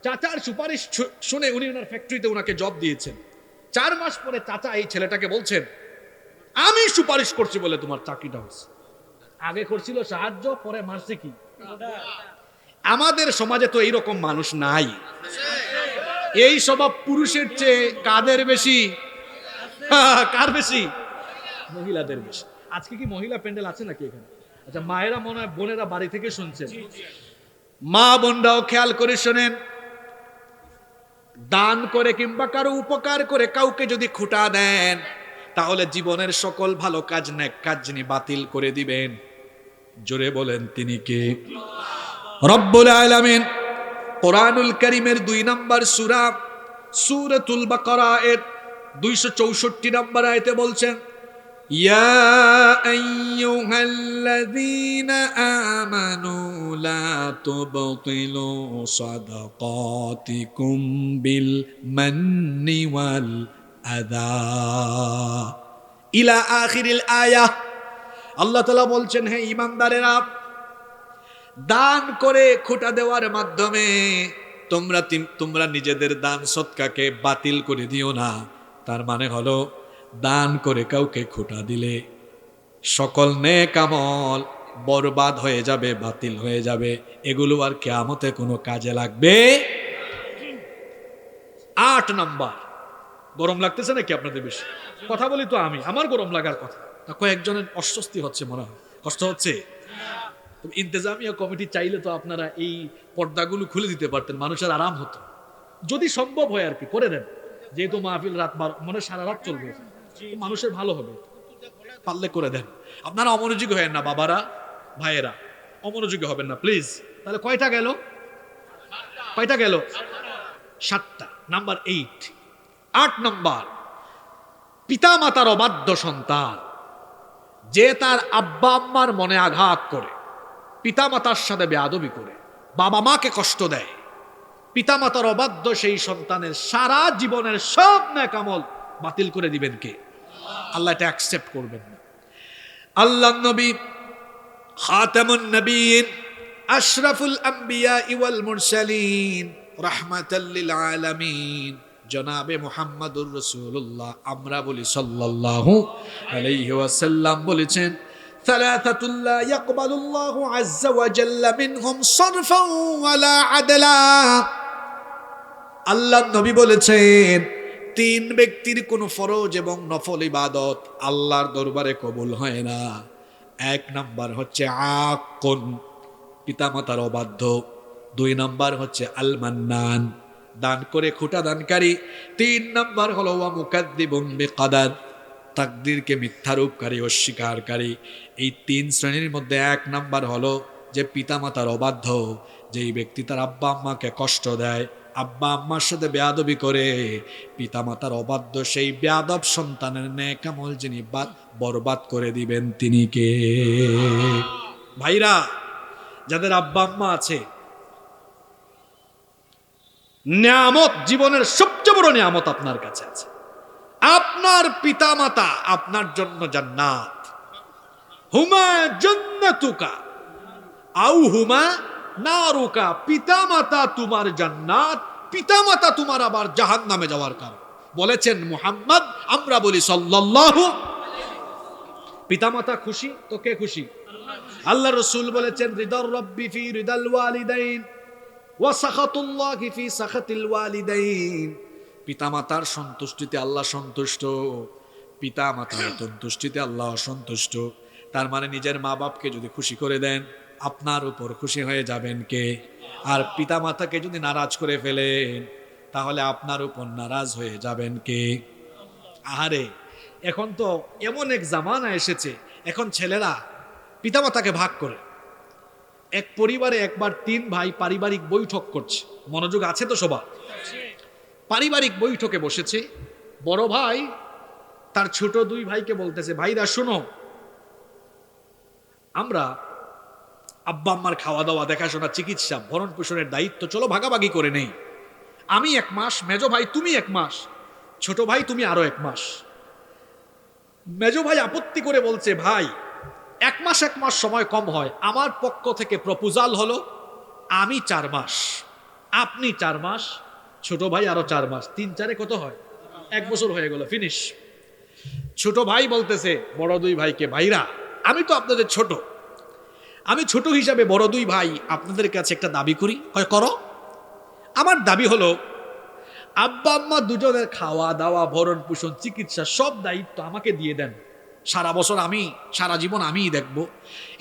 চাচার সুপারিশ শুনে উনি ওনার ফ্যাক্টরিতে ওনাকে জব দিয়েছেন। 4 মাস পরে চাচা এই ছেলেটাকে বলছেন, আমি সুপারিশ করছি বলে তোমার চাকরিটা হচ্ছে। আগে করছিল সাহায্য, পরে মারছে কি? আমাদের সমাজে তো এইরকম মানুষ নাই। এই স্বভাব পুরুষের চেয়ে কাদের বেশি? কার বেশি? মহিলাদের বেশি। আজকে কি মহিলা প্যান্ডেল আছে নাকি এখানে? আচ্ছা, মায়েরা মনে হয়, বোনেরা বাড়ি থেকে শুনছেন, মা বোনরাও খেয়াল করে শোনেন। দান করে কিংবা কারো উপকার করে কাউকে যদি খুঁটা দেন, তাহলে জীবনের সকল ভালো কাজ, নেক কাজ যিনি বাতিল করে দিবেন। জোরে বলেন তিনি কে? রব্বুল আলামিন কোরআনুল কারীমের 2 নম্বর সূরা সূরাতুল বাকারা এর 264 নম্বর আয়াতে বলছেন, ইয়া আইয়ুহাল্লাযীনা আমানু লা তুবতিলু সাদাকাতিকুম বিল মান্নি ওয়াল আযা ইলা আখিরিল আয়াহ। আল্লাহ তাআলা বলছেন, হে ঈমানদারেরা, দান করে খোটা দেওয়ার মাধ্যমে তোমরা নিজেদের দান সদকাকে বাতিল করে দিও না। তার মানে হলো, দান করে কাউকে খোটা দিলে সকল নেক আমল বরবাদ হয়ে যাবে, বাতিল হয়ে যাবে। এগুলো আর কিয়ামতে কোনো কাজে লাগবে। 8 নাম্বার, গরম লাগতেছে নাকি আপনাদের? বেশি কথা বলি তো আমি, আমার গরম লাগার কথা। কয়েকজনের অস্বস্তি হচ্ছে, মনে হয় কষ্ট হচ্ছে। ইন্তেজামিয়া কমিটি চাইলে তো আপনারা এই পর্দাগুলো খুলে দিতে পারতেন, মানুষের আরাম হতো, যদি সম্ভব হয় আর কি, করে দেন। যেহেতু মাহফিল রাত 12, মানে সারা রাত চলবে, মানুষের ভালো হবে, পারলে করে দেন। আপনারা অমনোযোগী হবেন না বাবারা, ভাইয়েরা, অমনোযোগী হবেন না প্লিজ। তাহলে কয়টা গেল? 7টা। নাম্বার 8 নাম্বার, পিতা মাতার অবাধ্য সন্তান, যে তার আব্বা আম্মার মনে আঘাত করে, পিতা মাতার সাথে বেয়াদবি করে, বাবা মাকে কষ্ট দেয়, পিতা মাতার অবাধ্য সেই সন্তানের সারা জীবনের সব নেক আমল বাতিল করে দিবেন কে? আল্লাহ এটা অ্যাকসেপ্ট করবেন না। আল্লাহর নবী খাতামুন নবীন, আশরাফুল আম্বিয়া ওয়াল মুরসালিন, রাহমাতাল লিল আলামিন, জনাবে মুহাম্মাদুর রাসূলুল্লাহ, আমরা বলি সাল্লাল্লাহু আলাইহি ওয়াসাল্লাম, বলেছেন, সালাসাতুল লা ইয়াকবালুল্লাহু আযজা ওয়া জাল্লা মিনহুম সারফান ওয়ালা আদলা। আল্লাহর নবী বলেছেন, তিন ব্যক্তির কোনো ফরজ এবং নফল ইবাদত আল্লাহর দরবারে কবুল হয় না। এক নাম্বার হচ্ছে আকুন, পিতামাতার অবাধ্য। দুই নাম্বার হচ্ছে আল মান্নান, দান করে খোটা দানকারী। তিন নাম্বার হলো ওয়া মুকাদ্দিবুন বিকাদার, তাকদীরকে মিথ্যারূপকারী, অস্বীকারী। এই তিন শ্রেণীর মধ্যে এক নাম্বার হলো যে পিতামাতার অবাধ্য, যেই ব্যক্তি তার আব্বা আম্মাকে কষ্ট দেয়, আব্বা আম্মার সাথে বেয়াদবি করে, পিতামাতার অবাধ্য সেই বেয়াদব সন্তানের নেক আমল যিনি বরবাদ করে দিবেন তিনি কে? ভাইরা, যাদের আব্বা আম্মা আছে, নিয়ামত, জীবনের সবচেয়ে বড় নিয়ামত আপনার কাছে আছে। আপনার পিতামাতা আপনার জন্য জান্নাত। হুমা জান্নাতুকা আও হুমা নারুকা, পিতামাতা তোমার জান্নাত, পিতামাতা তোমার আবার জাহান্নামে যাওয়ার কারণ। বলেছেন মুহাম্মদ, আমরা বলি সাল্লাল্লাহু। পিতামাতা খুশি তো কে খুশি? আল্লাহ রাসূল বলেছেন রিদার রাব্বি ফি রিদাল ওয়ালিদাইন ওয়া সাখাতুল্লাহি ফি সাখাতিল ওয়ালিদাইন। পিতামাতার সন্তুষ্টিতে আল্লাহ সন্তুষ্ট, পিতামাতার সন্তুষ্টিতে আল্লাহ সন্তুষ্ট। তার মানে নিজের মা বাপকে যদি খুশি করে দেন, আপনার উপর খুশি হয়ে যাবেন কে? আর পিতামাতাকে যদি নারাজ করে ফেলেন, তাহলে আপনার উপর নারাজ হয়ে যাবেন কে? আহারে, এখন তো এমন এক জামানা এসেছে, এখন ছেলেরা পিতামাতাকে ভাগ করে। এক পরিবারে একবার তিন ভাই পারিবারিক বৈঠক করছে। মনোযোগ আছে তো সবার? পারিবারিক বৈঠকে বসেছে। বড় ভাই তার ছোট দুই ভাইকে বলতেছে, ভাইরা শোনো, আমরা আব্বা আম্মার খাওয়া দাওয়া, দেখাশোনা, চিকিৎসা, ভরণ পোষণের দায়িত্ব চলো ভাগাভাগি করে নেই। আমি 1 মাস, মেজো ভাই তুমি 1 মাস, ছোট ভাই তুমি আরো 1 মাস। মেজো ভাই আপত্তি করে বলছে, ভাই 1 মাস সময় কম হয়, আমার পক্ষ থেকে প্রপোজাল হলো আমি 4 মাস, আপনি 4 মাস, ছোট ভাই আরো 4 মাস, 3 4 কত হয়? 1 বছর হয়ে গেল, ফিনিশ। ছোট ভাই বলতেছে বড় দুই ভাইকে, ভাইরা আমি তো আপনাদের ছোট, আমি ছোট হিসাবে বড় দুই ভাই আপনাদের কাছে একটা দাবি করি। হয় করো। আমার দাবি হলো আব্বা আম্মা দুজনের খাওয়া দাওয়া, ভরণ পোষণ, চিকিৎসা সব দায়িত্ব আমাকে দিয়ে দেন। সারা বছর আমি, সারা জীবন আমিই দেখব।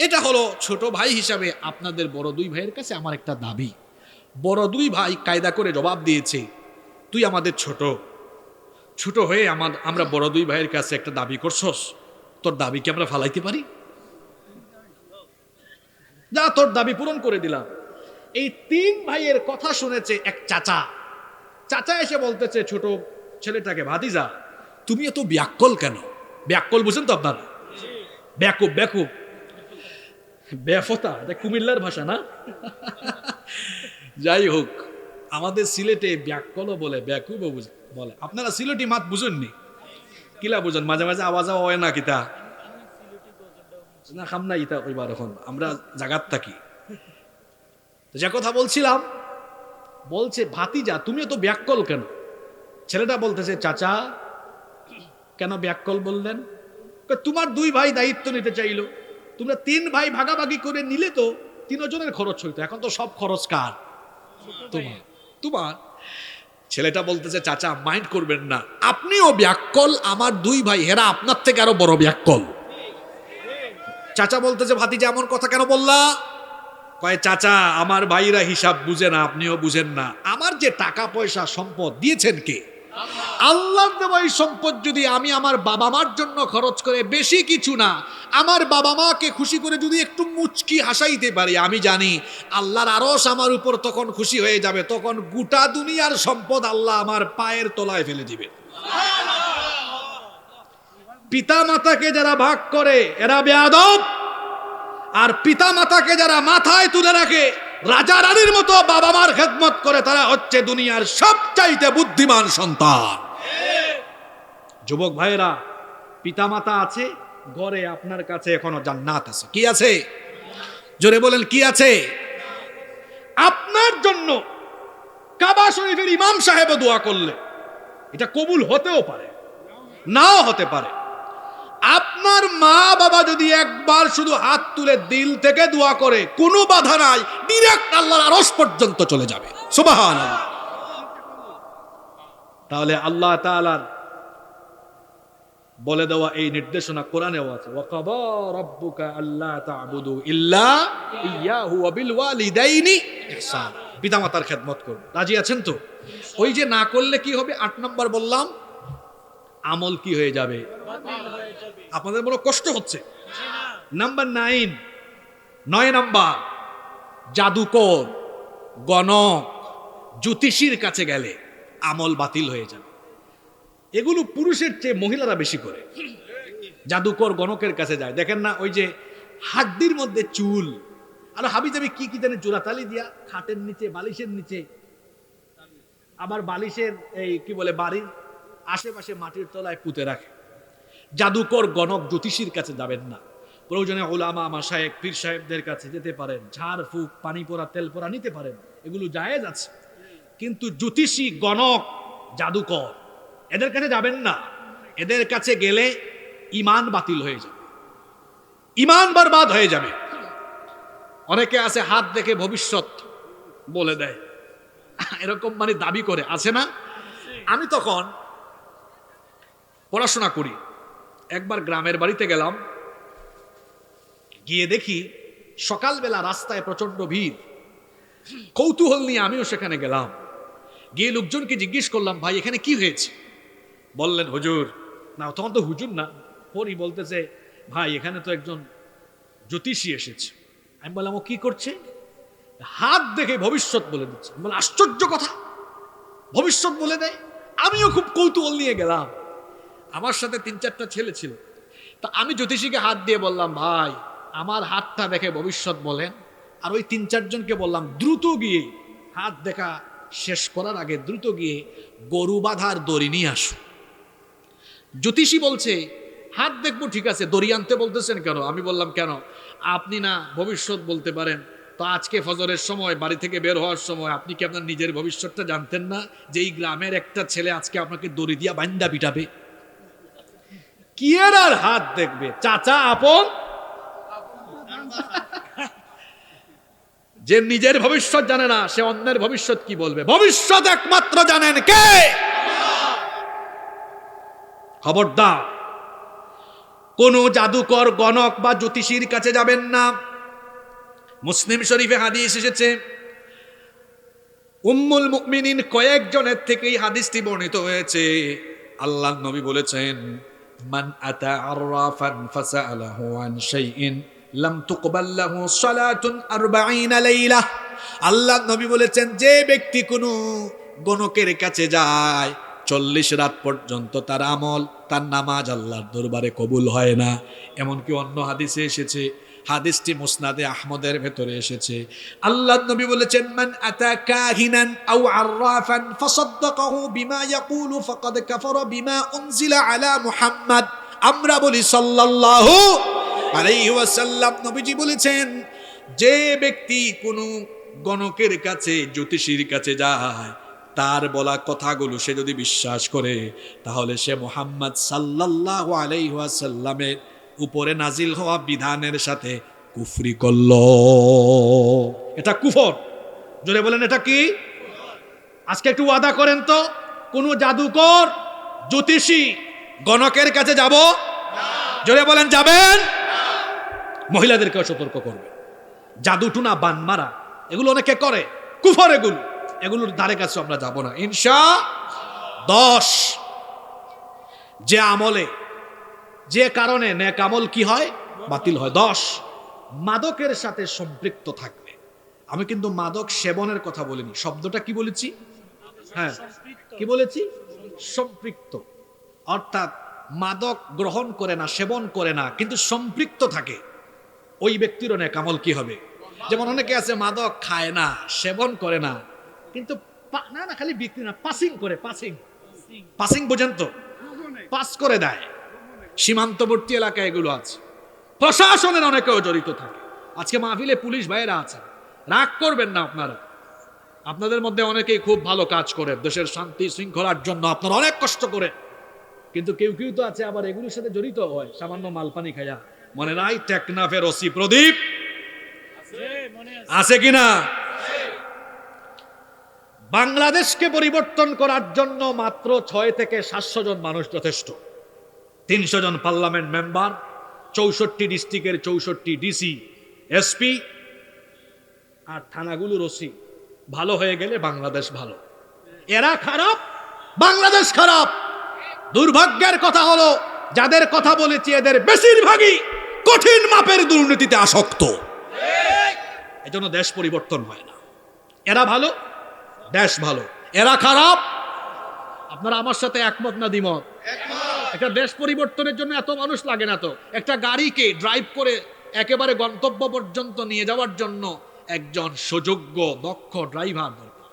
এটা হলো ছোট ভাই হিসাবে আপনাদের বড় দুই ভাইয়ের কাছে আমার একটা দাবি। বড় দুই ভাই কায়দা করে জবাব দিয়েছে, তুই আমাদের ছোট, ছোট হয়ে আমরা বড় দুই ভাইয়ের কাছে একটা দাবি করছস, তোর দাবি কি আমরা ফালাইতে পারি? যা, তোর দাবি পূরণ করে দিলাম। এই 3 ভাইয়ের কথা শুনেছে এক চাচা। চাচা এসে বলতেছে ছোট ছেলেটাকে, ভাতিজা তুমি এত ব্যাকল কেন? ব্যাকল বুঝেন তো আপনারা? ব্যাকুব, ব্যাকুব, ব্যাফতা, এটা কুমিল্লার ভাষা না? যাই হোক, আমাদের সিলেটে ব্যাকলও বলে, ব্যাকুবও বলে। আপনারা সিলেটি মাত বুঝেননি? কিলা বুঝেন? মাঝে মাঝে আওয়াজ হয় না কিতা না, খাম না ইতা কইবার। এখন আমরা জাগাত থাকি। যে কথা বলছিলাম, বলছে ভাতিজা তুমি তো ব্যাকল কেন? ছেলেটা বলতেছে, চাচা কেন ব্যাকল বললেন? তোমার 2 ভাই দায়িত্ব নিতে চাইলো, তোমরা 3 ভাই ভাগাভাগি করে নিলে তো 3 জনের খরচ হইতো, এখন তো সব খরচ কার? তোমার। ছেলেটা বলতেছে, চাচা মাইন্ড করবেন না, আপনিও ব্যাকল, আমার 2 ভাই হেরা আপনার থেকে আরো বড় ব্যাকল। চাচা বলতেছে, ভাতিজা এমন কথা কেন বললা? কয়, চাচা আমার ভাইরা হিসাব বুঝে না, আপনিও বুঝেন না। আমার যে টাকা পয়সা সম্পদ দিয়েছেন কে? আল্লাহর দেওয়া এই সম্পদ যদি আমি আমার বাবা মার জন্য খরচ করে, বেশি কিছু না, আমার বাবা মাকে খুশি করে যদি একটু মুচকি হাসাইতে পারি, আমি জানি আল্লাহর আরশ আমার উপর তখন খুশি হয়ে যাবে। তখন গোটা দুনিয়ার সম্পদ আল্লাহ আমার পায়ের তলায় ফেলে দিবে। পিতা মাতাকে যারা ভাগ করে এরা বেয়াদব, আর পিতা মাতাকে যারা মাথায় তুলে রাখে, রাজা রানীর মতো বাবা মার খেদমত করে, তারা হচ্ছে দুনিয়ার সবচাইতে বুদ্ধিমান সন্তান। যুবক ভাইরা, পিতা মাতা আছে ঘরে, আপনার কাছে এখনো জান্নাত আছে। কি আছে? জোরে বলেন, কি আছে? আপনার জন্য কাবা শরীফের ইমাম সাহেব দোয়া করলে এটা কবুল হতেও পারে, নাও হতে পারে। আপনার মা বাবা যদি একবার শুধু হাত তুলে দিল থেকে দোয়া করে, কোনো বাধা নাই, ডিরেক্ট আল্লাহর আরশ পর্যন্ত চলে যাবে। সুবহানাল্লাহ। তাহলে আল্লাহ তাআলার বলে দেওয়া এই নির্দেশনা কোরআনেও আছে, ওয়াকাদা রাব্বুকা আল্লা তা'বুদু ইল্লা ইয়াহু ওয়া বিল ওয়ালিদাইনি ইহসান, পিতামাতার খেদমত করুন। রাজি আছেন তো? ওই যে না করলে কি হবে? 8 নম্বর বললাম, আমল কি হয়ে যাবে? আপনাদের বড় কষ্ট হচ্ছে। নাম্বার 9 নাম্বার, জাদুকর, গণক, জ্যোতিষীর কাছে গেলে আমল বাতিল হয়ে যাবে। এগুলো পুরুষের চেয়ে মহিলারা বেশি করে। জাদুকর গণকের কাছে যায়, দেখেন না ওই যে হাড্ডির মধ্যে চুল আর হাবিজাবি কি কি জানে জোড়াতালি দিয়া খাটের নিচে, বালিশের নিচে, আবার বালিশের এই কি বলে বাড়ির আশেপাশে মাটির তলায় পুঁতে রাখে। জাদুকর গণক জ্যোতিষীর কাছে যাবেন না। প্রয়োজনে উলামা মাশায়েখ পীর সাহেবদের কাছে যেতে পারেন, ঝাড় ফুঁক পানি পোড়া তেল পোড়া নিতে পারেন, এগুলো জায়েজ আছে। কিন্তু জ্যোতিষী, গণক, জাদুকর এদের কাছে যাবেন না। এদের কাছে গেলে ঈমান বাতিল হয়ে যাবে, ঈমান বরবাদ হয়ে যাবে। অনেকে আছে হাত দেখে ভবিষ্যৎ বলে দেয়, এরকম মানে দাবি করে, আছে না? আমি তখন পড়াশোনা করি, একবার গ্রামের বাড়িতে গেলাম, গিয়ে দেখি সকালবেলা রাস্তায় প্রচন্ড ভিড়। কৌতূহল নিয়ে আমিও সেখানে গেলাম, গিয়ে লোকজনকে জিজ্ঞেস করলাম, ভাই এখানে কি হয়েছে? বললেন হুজুর, না তখন তো হুজুর না, পরই বলতেছে, ভাই এখানে তো একজন জ্যোতিষী এসেছে। আমি বললাম, ও কি করছে? হাত দেখে ভবিষ্যৎ বলে দিচ্ছে। আমি বললাম, আশ্চর্য কথা, ভবিষ্যৎ বলে দেয়। আমিও খুব কৌতূহল নিয়ে গেলাম, আমার সাথে 3-4টা ছেলে ছিল। তা আমি জ্যোতিষীকে হাত দিয়ে বললাম, ভাই আমার হাতটা দেখে ভবিষ্যৎ বলেন। আর ওই 3-4 জনকে বললাম, দ্রুত গিয়ে হাত দেখা শেষ করার আগে দ্রুত গিয়ে গরু বাঁধার দড়ি নিয়ে আসো। জ্যোতিষী বলছে, হাত দেখবো ঠিক আছে, দড়ি আনতে বলতেছেন কেন? আমি বললাম, কেন? আপনি না ভবিষ্যৎ বলতে পারেন, তো আজকে ফজরের সময় বাড়ি থেকে বের হওয়ার সময় আপনি কি আপনার নিজের ভবিষ্যৎটা জানতেন না যে এই গ্রামের একটা ছেলে আজকে আপনাকে দড়ি দিয়া বান্দা পিটাবে? কি আর হাত দেখবে? চাচা আপন, যে নিজের ভবিষ্যৎ জানে না সে অন্যের ভবিষ্যৎ কি বলবে? ভবিষ্যৎ একমাত্র জানেন কে? খবরদার কোন জাদুকর, গণক বা জ্যোতিষীর কাছে যাবেন না। মুসলিম শরীফে হাদিস এসেছে, উম্মুল মুমিনিন কয়েকজনের থেকেই হাদিসটি বর্ণিত হয়েছে। আল্লাহর নবী বলেছেন, মান আতা আররাফান ফাসালাহু আন শাইইন লাম তুকবাল লাহু সালাতুন 40 লাইলা। আল্লাহর নবী বলেছেন, যে ব্যক্তি কোনো গণকের কাছে যায় 40 রাত পর্যন্ত তার আমল, তার নামাজ আল্লাহর দরবারে কবুল হয় না। এমনকি অন্য হাদিসে এসেছে, হাদিসটি মুসনাদে আহমদের ভেতরে এসেছে, আল্লাহর নবী বলেছেন, মান আতা কাহিনান আও আররাফান ফাসাদ্দাকাহু বিমা ইয়াকুলু ফাকাদ কাফারা বিমা উনজিলা আলা মুহাম্মাদ। আমরা বলি সাল্লাল্লাহু আলাইহি ওয়াসাল্লাম, নবীজি বলেছেন, যে ব্যক্তি কোনো গণকের কাছে, জ্যোতিষীর কাছে যায়, তার বলা কথাগুলো সে যদি বিশ্বাস করে, তাহলে সে মুহাম্মদ সাল্লাল্লাহু আলাইহি ওয়াসাল্লামের উপরে নাজিল হওয়া বিধানের সাথে কুফরি করল। এটা কুফর। জোরে বলেন, এটা কি? আজকে একটু ওয়াদা করেন তো, কোন জাদুকর, জ্যোতিষী, গণকের কাছে যাব? জোরে বলেন, যাবেন? মহিলাদেরকেও সতর্ক করবে। জাদুটুনা, বান মারা, এগুলো অনেকে করে, কুফর এগুলো, এগুলোর ধারে কাছে আমরা যাব না ইনশাআল্লাহ। 10, যে আমলে, যে কারণে নেক আমল কি হয়? বাতিল হয়। 10, মাদকের সাথে সম্পৃক্ত থাকবে। আমি কিন্তু মাদক সেবনের কথা বলিনি, শব্দটা কি বলেছি? হ্যাঁ, কি বলেছি? সম্পৃক্ত। অর্থাৎ মাদক গ্রহণ করে না, সেবন করে না, কিন্তু সম্পৃক্ত থাকে, ওই ব্যক্তিরও নেক আমল কি হবে? যেমন অনেকে আছে মাদক খায় না, সেবন করে না, কিন্তু না না খালি বিক্রি না, পাসিং করে, পাসিং বোঝেন তো, পাস করে দেয়। সীমান্তবর্তী এলাকায় এগুলো আছে। প্রশাসনের অনেকেও জড়িত থাকে। আজকে মাহফিলে পুলিশ ভাইয়েরা আছে, রাগ করবেন না আপনারা, আপনাদের মধ্যে অনেকেই খুব ভালো কাজ করে, দেশের শান্তি শৃঙ্খলার জন্য আপনারা অনেক কষ্ট করে, কিন্তু কেউ কেউ তো আছে আবার এগুলোর সাথে জড়িত হয় সামান্য মালপানি খায়া। মনে নাই টেকনাফের ওসি প্রদীপ আছে কিনা? বাংলাদেশকে পরিবর্তন করার জন্য মাত্র 6 থেকে 700 জন মানুষ যথেষ্ট। 300 জন পার্লামেন্ট মেম্বার, 64 ডিস্ট্রিক্টের 64 ডিসি, এসপি আর থানাগুলোর ওসি ভালো হয়ে গেলে বাংলাদেশ ভালো। এরা খারাপ, বাংলাদেশ খারাপ। দুর্ভাগ্যের কথা হলো যাদের কথা বলেছি এদের বেশিরভাগই কঠিন মাপের দুর্নীতিতে আসক্ত। এজন্য দেশ পরিবর্তন হয় না। এরা ভালো, দেশ ভালো। এরা খারাপ। আপনারা আমার সাথে একমত না দ্বিমত? একটা দেশ পরিবর্তনের জন্য এত মানুষ লাগে না তো। একটা গাড়িকে ড্রাইভ করে একেবারে গন্তব্য পর্যন্ত নিয়ে যাওয়ার জন্য একজন সুযোগ্য দক্ষ ড্রাইভার দরকার।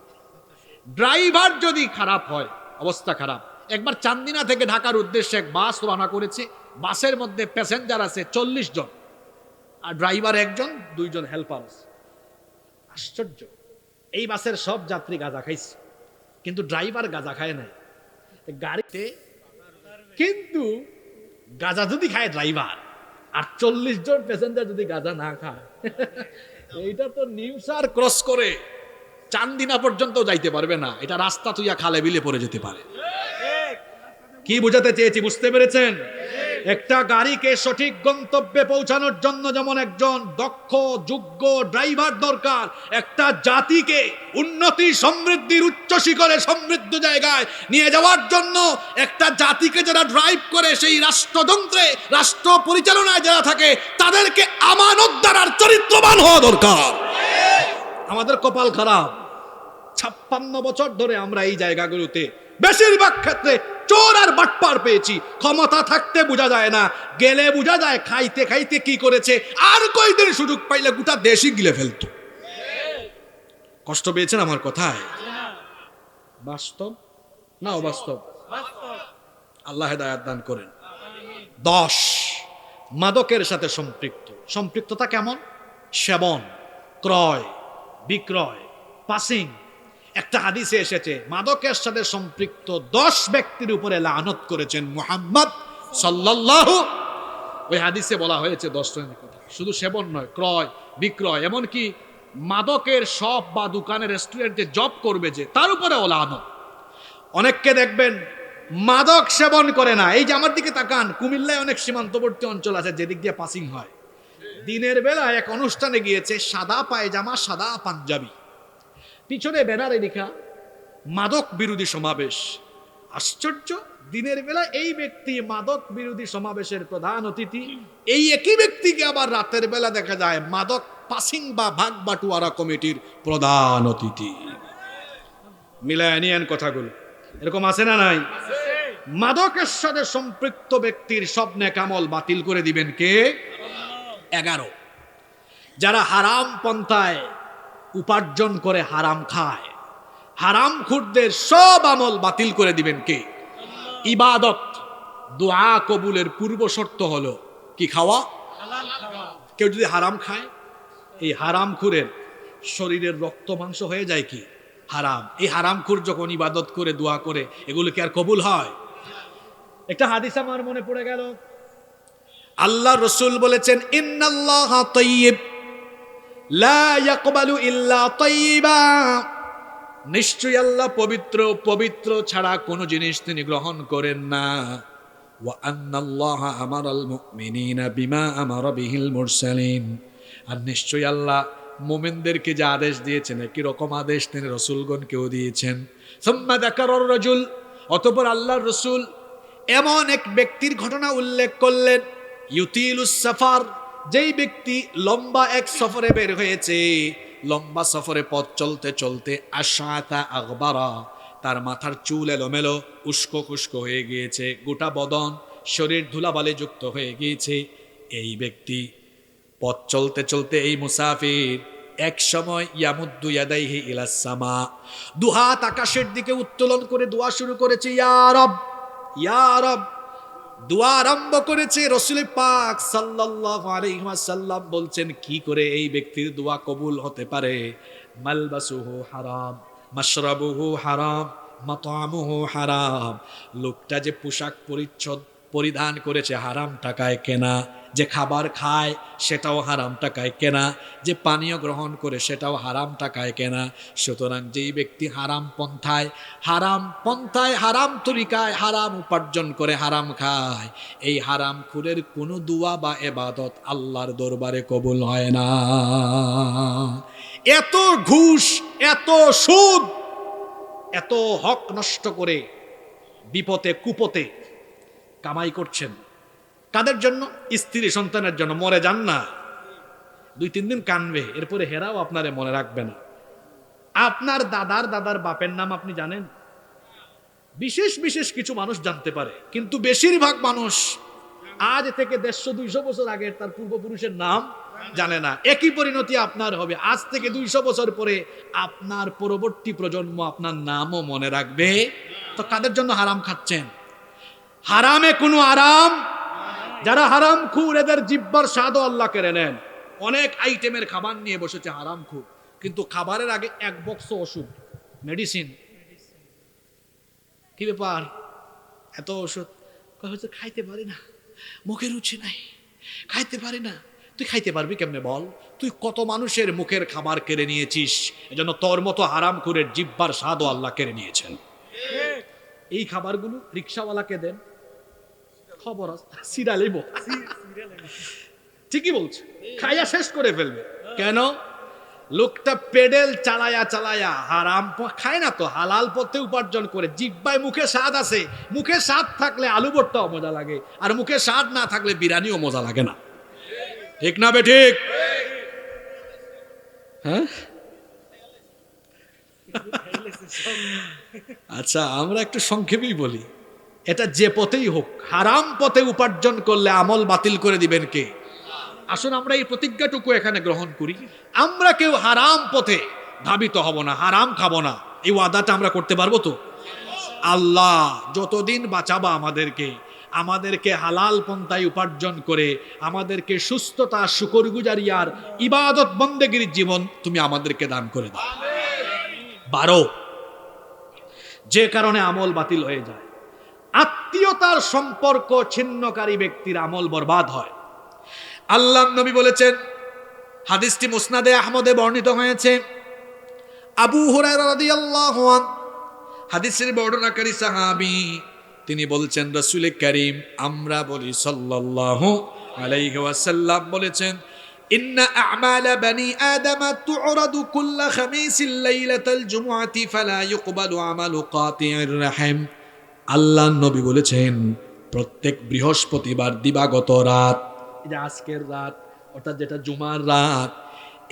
ড্রাইভার যদি খারাপ হয়, অবস্থা খারাপ। একবার চান্দিনা থেকে ঢাকার উদ্দেশ্যে এক বাস রওনা করেছে। বাসের মধ্যে প্যাসেঞ্জার আছে 40 জন, আর ড্রাইভার একজন, 2 জন হেল্পার আছে। আশ্চর্য, এই বাসের সব যাত্রী গাঁজা খাইছে, কিন্তু ড্রাইভার গাঁজা খায় নাই গাড়িতে। কিন্তু গাঁজা যদি খায় ড্রাইভার, আর 40 জন প্যাসেঞ্জার যদি গাঁজা না খায়, এইটা তো নিউসার ক্রস করে চান্দিনা পর্যন্ত যাইতে পারবে না। এটা রাস্তা তুইয়া খালে বিলে পড়ে যেতে পারে। কি বোঝাতে চেয়েছি বুঝতে পেরেছেন? একটা গাড়িকে সঠিক গন্তব্যে পৌঁছানোর জন্য যেমন একজন দক্ষ যোগ্য ড্রাইভার দরকার, একটা জাতিকে উন্নতি সমৃদ্ধির উচ্চ শিখরে সমৃদ্ধ জায়গায় নিয়ে যাওয়ার জন্য একটা জাতিকে যারা ড্রাইভ করে, সেই রাষ্ট্রযন্ত্রে রাষ্ট্র পরিচালনায় যারা থাকে, তাদেরকে আমানতদার চরিত্রবান হওয়া দরকার। আমাদের কপাল খারাপ, 56 বছর ধরে আমরা এই জায়গাগুলোতে বেশিরভাগ ক্ষেত্রে চোর আর বাটপার পেয়েছি। ক্ষমতা থাকতে বোঝা যায় না, গেলে বোঝা যায় খাইতে খাইতে কি করেছে। আর কয়দিন সুযোগ পাইলে গোটা দেশই গিলে ফেলতো। কষ্ট পেয়েছেন আমার কথায়? বাস্তব না অবাস্তব? আল্লাহ হেদায়েত দান করেন। 10, মাদকের সাথে সম্পৃক্ত। সম্পৃক্ততা কেমন? সেবন, ক্রয়, বিক্রয়, পাসিং। একটা হাদিসে এসেছে মাদকের সাথে সম্পৃক্ত 10 ব্যক্তির উপরে লানত করেছেন মুহাম্মদ সাল্লাল্লাহু। ওই হাদিসে বলা হয়েছে 10 জনের কথা। শুধু সেবন নয়, ক্রয়, বিক্রয়, এমনকি মাদকের শপ বা দোকানে রেস্টুরেন্টে জব করবে যে, তার উপরেও লানত। অনেককে দেখবেন মাদক সেবন করে না। এই যে আমার দিকে তাকান, কুমিল্লায় অনেক সীমান্তবর্তী অঞ্চল আছে যেদিক দিয়ে পাসিং হয়। দিনের বেলা এক অনুষ্ঠানে গিয়েছে, সাদা পায়জামা, সাদা পাঞ্জাবি, পিছনে ব্যানারে লেখা মাদক বিরোধী সমাবেশ। আশ্চর্য, দিনের বেলা এই ব্যক্তি মাদক বিরোধী সমাবেশের প্রধান অতিথি, এই একই ব্যক্তিকে আবার রাতের বেলা দেখা যায় মাদক পাসিং বা ভাগ বাটুয়ারা কমিটির প্রধান অতিথি। মিলায় নিয়েন কথাগুলো। এরকম আছে না নাই? মাদকের সাথে সম্পৃক্ত ব্যক্তির সব নেক আমল বাতিল করে দিবেন কে? 11, যারা হারাম পন্থায় উপার্জন করে হারাম খায়, হারাম খুরদের সব আমল বাতিল করে দিবেন কে? ইবাদত, দোয়া কবুলের পূর্ব শর্ত হলো কি? খাওয়া। কেউ যদি হারাম খায়, এই হারাম খুরের শরীরের রক্ত মাংস হয়ে যায় কি? হারাম। এই হারাম খুর যখন ইবাদত করে দোয়া করে, এগুলো কি আর কবুল হয়? একটা হাদিস আমার মনে পড়ে গেল। আল্লাহ রসুল বলেছেন, ইন্নাল্লাহা তাইয়্যিব লা ইয়াকবালু ইল্লা তাইয়্যিবা। নিশ্চয়ই আল্লাহ পবিত্র, পবিত্র ছাড়া কোনো জিনিস তিনি গ্রহণ করেন না। ওয়া আন্নাল্লাহা আমারাল মুমিনিনা বিমা আমারা বিহিল মুরসালিন। আর নিশ্চয়ই আল্লাহ মুমিনদেরকে যে আদেশ দিয়েছেন, একই রকম আদেশ তিনি রাসূলগণকেও দিয়েছেন। সুম্মা যাকারার রাজুল, অতঃপর আল্লাহর রাসূল এমন এক ব্যক্তির ঘটনা উল্লেখ করলেন, ইউতিলুস সাফার, যেই ব্যক্তি লম্বা এক সফরে বের হয়েছে, লম্বা সফরে পথ চলতে চলতে আশাতা আগবারা, তার মাথার চুল এলোমেলো উস্কো খুস্কো হয়ে গিয়েছে, গোটা বদন শরীর ধুলাবালি যুক্ত হয়ে গিয়েছে। এই ব্যক্তি পথ চলতে চলতে, এই মুসাফির এক সময় ইয়ামুদ্দু ইয়াদাইহি ইলাস সামা, দুহাত আকাশের দিকে উত্তোলন করে দোয়া শুরু করেছে, ইয়া রব, ইয়া রব। দোয়া আরম্ভ করেছে। রাসূল পাক সাল্লাল্লাহু আলাইহি ওয়াসাল্লাম বলছেন, কি করে এই ব্যক্তির দোয়া কবুল হতে পারে? মালবাসুহু হারাম, মাশরাবুহু হারাম, মাতআমুহু হারাম। লোকটা যে পোশাক পরিচ্ছদ পরিধান করেছে হারাম টাকায় কেনা, যে খাবার খায় সেটাও হারাম টাকায় কেনা, যে পানীয় গ্রহণ করে সেটাও হারাম টাকায় কেনা। সুতরাং যেই ব্যক্তি হারাম পন্থায় হারাম তরিকায় হারাম উপার্জন করে হারাম খায়, এই হারাম খুরের কোনো দুয়া বা এবাদত আল্লাহর দরবারে কবুল হয় না। এত ঘুষ, এত সুদ, এত হক নষ্ট করে বিপদে কুপতে কামাই করছেন কাদের জন্য? স্ত্রী সন্তানের জন্য। মরে যান না, 2-3 দিন কানবে, এরপরে হেরাও আপনারে মনে রাখবে না। আপনার দাদার বাপের নাম আপনি জানেন? বিশেষ বিশেষ কিছু মানুষ জানতে পারে, কিন্তু বেশিরভাগ মানুষ আজ থেকে 150-200 বছর আগের তার পূর্বপুরুষের নাম জানে না। একই পরিণতি আপনার হবে। আজ থেকে 200 বছর পরে আপনার পরবর্তী প্রজন্ম আপনার নামও মনে রাখবে। তো কাদের জন্য হারাম খাচ্ছেন? হারামে কোনো আরাম। যারা হারাম খুর, এদের জিব্বার স্বাদও আল্লাহ কেড়ে নেন। অনেক আইটেমের খাবার নিয়ে বসেছে হারাম খুর, কিন্তু খাবারের আগে 1 বক্স ওষুধ, মেডিসিন। কি ব্যাপার, এত ওষুধ? হচ্ছে খাইতে পারি না, মুখে রুচি নাই, খাইতে পারি না। তুই খাইতে পারবি কেমনে বল? তুই কত মানুষের মুখের খাবার কেড়ে নিয়েছিস। এজন্য তোর মতো হারাম খুরের জিব্বার স্বাদও আল্লাহ কেড়ে নিয়েছেন। এই খাবারগুলো রিক্সাওয়ালাকে দেন, খবর সিরা লইব, ঠিকই বলছে, খাইয়া শেষ করে ফেলবে। কেন? লোকটা পেডেল চালায়া হারাম খায় না তো, হালাল পথে উপার্জন করে। জিব্বায় মুখে স্বাদ আছে, মুখে স্বাদ থাকলে আলু ভর্তাও মজা লাগে, আর মুখে স্বাদ না থাকলে বিরিয়ানিও মজা লাগে না। ঠিক না বে ঠিক? হ্যাঁ, আচ্ছা আমরা একটু সংক্ষেপেই বলি। এটা যে পথেই হোক, হারাম পথে উপার্জন করলে আমল বাতিল করে দিবেন কে? আসুন আমরা এই প্রতিজ্ঞাটুকু এখানে গ্রহণ করি। আমরা কেউ হারাম পথে ধাবিত হব না, হারাম খাবো না। এই ওয়াদাটা আমরা করতে পারবো তো? আল্লাহ যতদিন বাঁচাবা আমাদেরকে হালাল পন্থায় উপার্জন করে আমাদেরকে সুস্থতা, শুকরগুজারি আর ইবাদত বন্দেগীর জীবন তুমি আমাদেরকে দান করে দাও। 12, যে কারণে আমল বাতিল হয়ে যায়, আত্মীয়তার সম্পর্ক ছিন্নকারী ব্যক্তির আমল বরবাদ হয়। আল্লাহর নবী বলেছেন, হাদিসটি মুসনাদে আহমদে বর্ণিত হয়েছে। আবু হুরায়রা রাদিয়াল্লাহু আনহু হাদিসের বর্ণনাকারী সাহাবী, তিনি বলছেন রাসূল করিম, আমরা বলি সাল্লাল্লাহু আলাইহি ওয়াসাল্লাম বলেছেন, ইন্না আ'মালা বানি আদম তু'রাদু কুল্লা খামিসিল লাইলাতাল জুমআতি ফালা ইউকবালু আমালু কাতি'ir রাহিম। আল্লাহর নবী বলেছেন, প্রত্যেক বৃহস্পতিবার দিবাগত রাত, এই যে আজকের রাত অর্থাৎ যেটা জুমার রাত,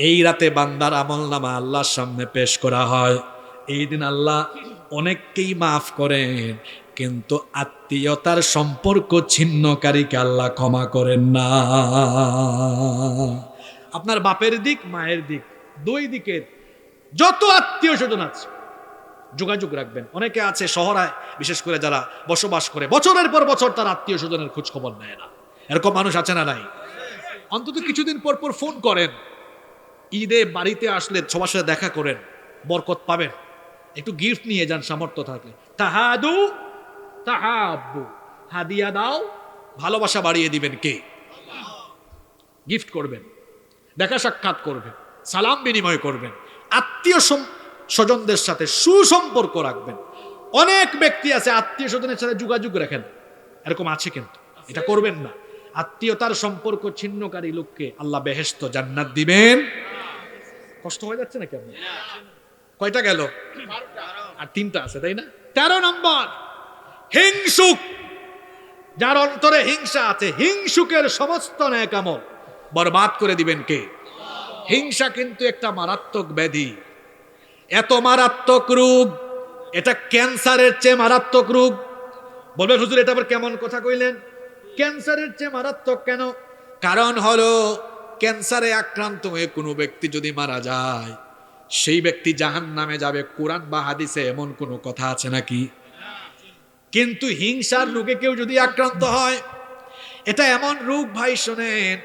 এই রাতে বান্দার আমলনামা আল্লাহর সামনে পেশ করা হয়। এই দিন আল্লাহ অনেককেই মাফ করেন, কিন্তু আত্মীয়তার সম্পর্ক ছিন্নকারীকে আল্লাহ ক্ষমা করেন না। আপনার বাপের দিক, মায়ের দিক, 2 দিকের যত আত্মীয় স্বজন আছে যোগাযোগ রাখবেন। অনেকে আছে শহরে, বিশেষ করে যারা বসবাস করে, বছরের পর বছর তার আত্মীয় স্বজনের খোঁজ খবর নেয় না। এরকম মানুষ আছে না নাই? অন্তত কিছুদিন পর পর ফোন করেন, ঈদে বাড়িতে আসলে সবার সাথে দেখা করেন, বরকত পাবেন। একটু গিফট নিয়ে যান সামর্থ্য থাকলে। তাহাদু তাহাব্বু, হাদিয়া দাও, ভালোবাসা বাড়িয়ে দিবেন কে? গিফট করবেন, দেখা সাক্ষাৎ করবেন, সালাম বিনিময় করবেন, আত্মীয় স্বজনদের সাথে সুসম্পর্ক রাখবেন। অনেক ব্যক্তি আছে আত্মীয় স্বজনের সাথে যোগাযোগ রাখেন, এরকম আছে, কিন্তু এটা করবেন না। আত্মীয়তার সম্পর্ক ছিন্নকারী লোককে আল্লাহ বেহেশত জান্নাত দিবেন। কষ্ট হয়ে যাচ্ছে নাকি আপনার? কয়টা গেল? আর 3টা আছে, তাই না? 13 নম্বর, হিংসুক। যার অন্তরে হিংসা আছে, হিংসুকের সমস্ত নেক আমল বরবাদ করে দিবেন কে? হিংসা কিন্তু একটা মারাত্মক ব্যাধি, এত মারাত্মক রোগ, এটা ক্যান্সারের চেয়ে মারাত্মক রোগ। বলবেন হুজুর এটা আবার কেমন কথা কইলেন? ক্যান্সারের চেয়ে মারাত্মক কেন? কারণ হলো ক্যান্সারে আক্রান্ত হয়ে কোনো ব্যক্তি যদি মারা যায়, সেই ব্যক্তি জাহান্নামে যাবে। কোরআন বা হাদিসে এমন কোনো কথা আছে নাকি? কিন্তু হিংসার রোগে কেউ যদি আক্রান্ত হয়, এটা এমন রোগ ভাই, শোনেন,